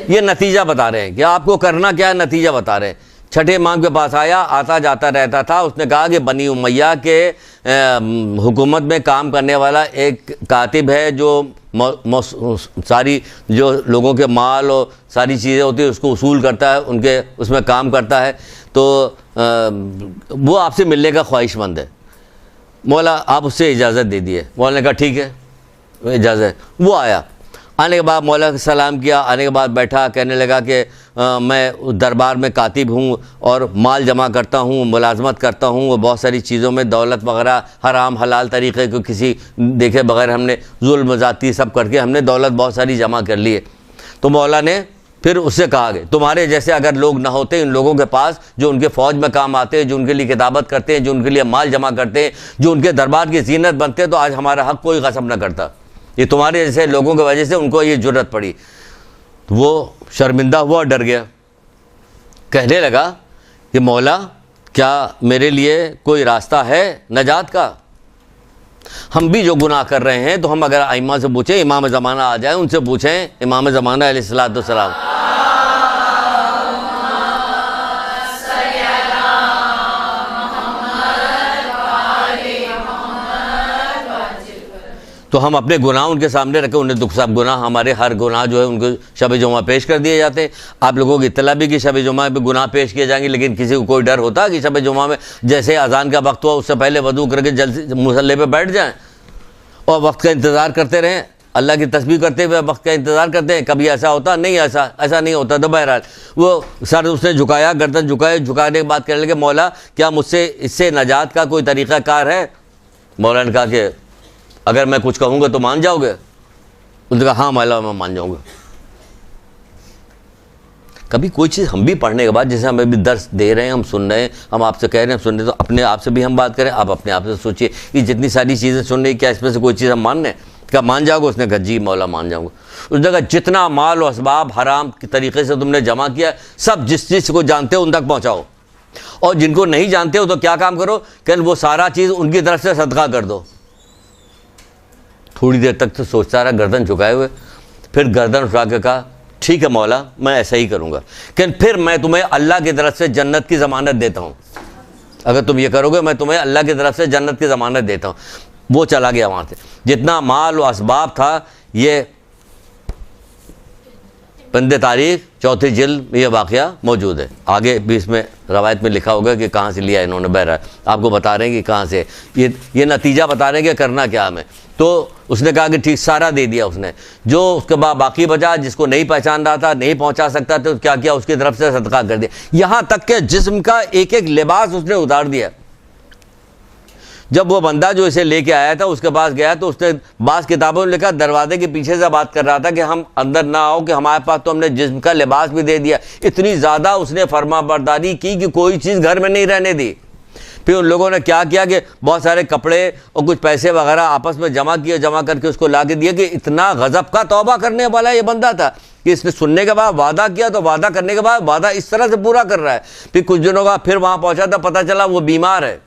S2: یہ نتیجہ بتا رہے ہیں کہ آپ کو کرنا کیا ہے, نتیجہ بتا رہے ہیں. چھٹے امام کے پاس آیا, آتا جاتا رہتا تھا. اس نے کہا کہ بنی امیہ کے حکومت میں کام کرنے والا ایک کاتب ہے جو ساری جو لوگوں کے مال اور ساری چیزیں ہوتی ہیں اس کو اصول کرتا ہے, اس میں کام کرتا ہے, تو وہ آپ سے ملنے کا خواہش مند ہے. مولا آپ اس سے اجازت دے دیے. مولا نے کہا ٹھیک ہے اجازت. وہ آیا, آنے کے بعد مولا کا سلام کیا, آنے کے بعد بیٹھا, کہنے لگا کہ میں دربار میں کاتب ہوں اور مال جمع کرتا ہوں, ملازمت کرتا ہوں, وہ بہت ساری چیزوں میں دولت وغیرہ حرام حلال طریقے کو کسی دیکھے بغیر ہم نے ظلم زیادتی سب کر کے ہم نے دولت بہت ساری جمع کر لی ہے. تو مولا نے پھر اس سے کہا کہ تمہارے جیسے اگر لوگ نہ ہوتے ان لوگوں کے پاس جو ان کے فوج میں کام آتے ہیں, جو ان کے لیے کتابت کرتے ہیں, جو ان کے لیے مال جمع کرتے ہیں, جو ان کے دربار کی زینت بنتے ہیں, تو آج ہمارا حق کوئی غصب نہ کرتا. یہ تمہارے جیسے لوگوں کی وجہ سے ان کو یہ جرت پڑی. وہ شرمندہ ہوا, ڈر گیا, کہنے لگا کہ مولا کیا میرے لیے کوئی راستہ ہے نجات کا؟ ہم بھی جو گناہ کر رہے ہیں تو ہم اگر ائمہ سے پوچھیں, امام زمانہ آ جائیں ان سے پوچھیں, امام زمانہ علیہ الصلوۃ والسلام, تو ہم اپنے گناہ ان کے سامنے رکھیں, انہیں دکھ سب گناہ ہمارے ہر گناہ جو ہے ان کو شب جمعہ پیش کر دیے جاتے ہیں. آپ لوگوں کی اطلاع بھی کہ شب جمعہ پہ گناہ پیش کیے جائیں گے, لیکن کسی کو کوئی ڈر ہوتا کہ شب جمعہ میں جیسے اذان کا وقت ہوا اس سے پہلے وضو کر کے جلد مصلی پہ بیٹھ جائیں اور وقت کا انتظار کرتے رہیں, اللہ کی تسبیح کرتے ہوئے وقت کا انتظار کرتے ہیں؟ کبھی ایسا ہوتا نہیں, ایسا نہیں ہوتا. تو بہرحال وہ سر اس نے جھکایا, گردن جھکانے کے بعد کہنے لگے مولا کیا مجھ سے اس سے نجات کا کوئی طریقہ کار ہے؟ مولا نے کہا کہ اگر میں کچھ کہوں گا تو مان جاؤ گے؟ انہوں نے کہا ہاں مولا میں مان جاؤں گا. کبھی کوئی چیز ہم بھی پڑھنے کے بعد, جیسے ہم ابھی درس دے رہے ہیں, ہم سن رہے ہیں, ہم آپ سے کہہ رہے ہیں ہم سن رہے ہیں, تو اپنے آپ سے بھی ہم بات کریں. آپ اپنے آپ سے سوچئے کہ جتنی ساری چیزیں سن رہی ہیں کیا اس میں سے کوئی چیز ہم مان رہے ہیں؟ کیا مان جاؤ گے؟ اس نے کہا جی مولا مان جاؤں گا. اس نے کہا جتنا مال و اسباب حرام کے طریقے سے تم نے جمع کیا سب جس چیز کو جانتے ہو ان تک پہنچاؤ, اور جن کو نہیں جانتے ہو تو کیا کام کرو کہ وہ سارا چیز ان کی طرف سے صدقہ کر دو. تھوڑی دیر تک تو سوچتا رہا گردن جھکائے ہوئے, پھر گردن اٹھا کے کہا ٹھیک ہے مولا میں ایسا ہی کروں گا, کہ پھر میں تمہیں اللہ کی طرف سے جنت کی ضمانت دیتا ہوں. اگر تم یہ کرو گے میں تمہیں اللہ کی طرف سے جنت کی ضمانت دیتا ہوں. وہ چلا گیا وہاں سے. جتنا مال و اسباب تھا یہ بند تاریخ 4 جلد میں یہ واقعہ موجود ہے. آگے بھی اس میں روایت میں لکھا ہوگا کہ کہاں سے لیا انہوں نے. بہرحال آپ کو بتا رہے ہیں کہ کہاں سے, یہ نتیجہ بتا رہے ہیں کہ کرنا کیا ہمیں. تو اس نے کہا کہ ٹھیک سارا دے دیا اس نے. جو اس کے بعد باقی بچا, جس کو نہیں پہچان رہا تھا, نہیں پہنچا سکتا تو کیا کیا, اس کی طرف سے صدقہ کر دیا. یہاں تک کہ جسم کا ایک ایک لباس اس نے اتار دیا. جب وہ بندہ جو اسے لے کے آیا تھا اس کے پاس گیا تو اس نے بعض کتابوں میں لکھا دروازے کے پیچھے سے بات کر رہا تھا کہ ہم اندر نہ آؤ کہ ہمارے پاس تو ہم نے جسم کا لباس بھی دے دیا. اتنی زیادہ اس نے فرما برداری کی کہ کوئی چیز گھر میں نہیں رہنے دی. پھر ان لوگوں نے کیا کیا کہ بہت سارے کپڑے اور کچھ پیسے وغیرہ آپس میں جمع کر کے اس کو لا کے دیا کہ اتنا غضب کا توبہ کرنے والا یہ بندہ تھا کہ اس نے سننے کے بعد وعدہ کیا تو وعدہ کرنے کے بعد وعدہ اس طرح سے پورا کر رہا ہے. پھر کچھ دنوں بعد پھر وہاں پہنچا تھا, پتہ چلا وہ بیمار ہے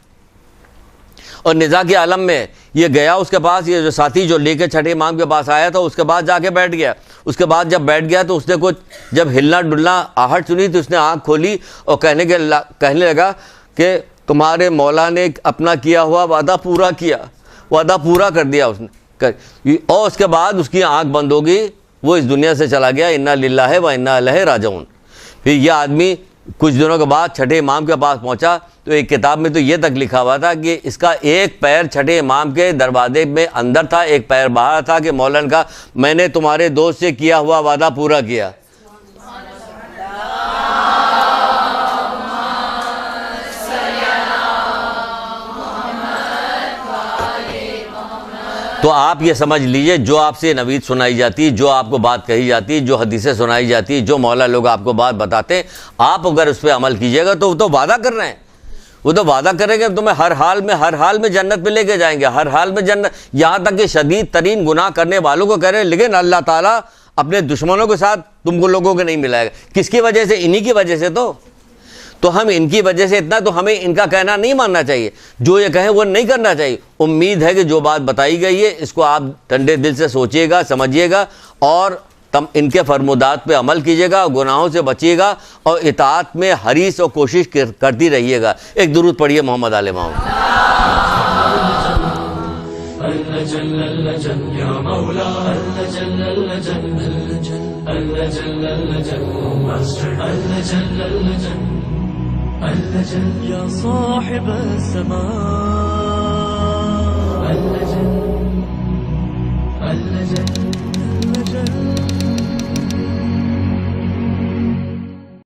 S2: اور نزاع کے عالم میں یہ گیا اس کے پاس, یہ جو ساتھی جو لے کے چھٹے امام کے پاس آیا تھا اس کے بعد جا کے بیٹھ گیا. اس کے بعد جب بیٹھ گیا تو اس نے کچھ جب ہلنا ڈلنا آہٹ سنی تو اس نے آنکھ کھولی اور کہنے لگا کہ تمہارے مولا نے اپنا کیا ہوا وعدہ پورا کیا, وعدہ پورا کر دیا اس نے. اور اس کے بعد اس کی آنکھ بند ہو گئی, وہ اس دنیا سے چلا گیا. انا للہ و انا الیہ راجعون. پھر یہ آدمی کچھ دنوں کے بعد چھٹے امام کے پاس پہنچا تو ایک کتاب میں تو یہ تک لکھا ہوا تھا کہ اس کا ایک پیر چھٹے امام کے دروازے میں اندر تھا, ایک پیر باہر تھا, کہ مولانا کا میں نے تمہارے دوست سے کیا ہوا وعدہ پورا کیا. تو آپ یہ سمجھ لیجئے جو آپ سے نوید سنائی جاتی, جو آپ کو بات کہی جاتی, جو حدیثیں سنائی جاتی, جو مولا لوگ آپ کو بات بتاتے ہیں, آپ اگر اس پہ عمل کیجئے گا تو وہ تو وعدہ کر رہے ہیں, وہ تو وعدہ کریں گے تمہیں ہر حال میں جنت پہ لے کے جائیں گے, ہر حال میں جنت. یہاں تک کہ شدید ترین گناہ کرنے والوں کو کہہ رہے ہیں لیکن اللہ تعالیٰ اپنے دشمنوں کے ساتھ تم کو لوگوں کو نہیں ملائے گا. کس کی وجہ سے؟ انہی کی وجہ سے. تو ہم ان کی وجہ سے اتنا تو ہمیں ان کا کہنا نہیں ماننا چاہیے, جو یہ کہیں وہ نہیں کرنا چاہیے. امید ہے کہ جو بات بتائی گئی ہے اس کو آپ ٹھنڈے دل سے سوچیے گا, سمجھیے گا اور ان کے فرمودات پہ عمل کیجیے گا, گناہوں سے بچیے گا اور اطاعت میں حریص اور کوشش کرتی رہیے گا. ایک درود پڑھیے محمد آل محمد.
S1: يا صاحب السماء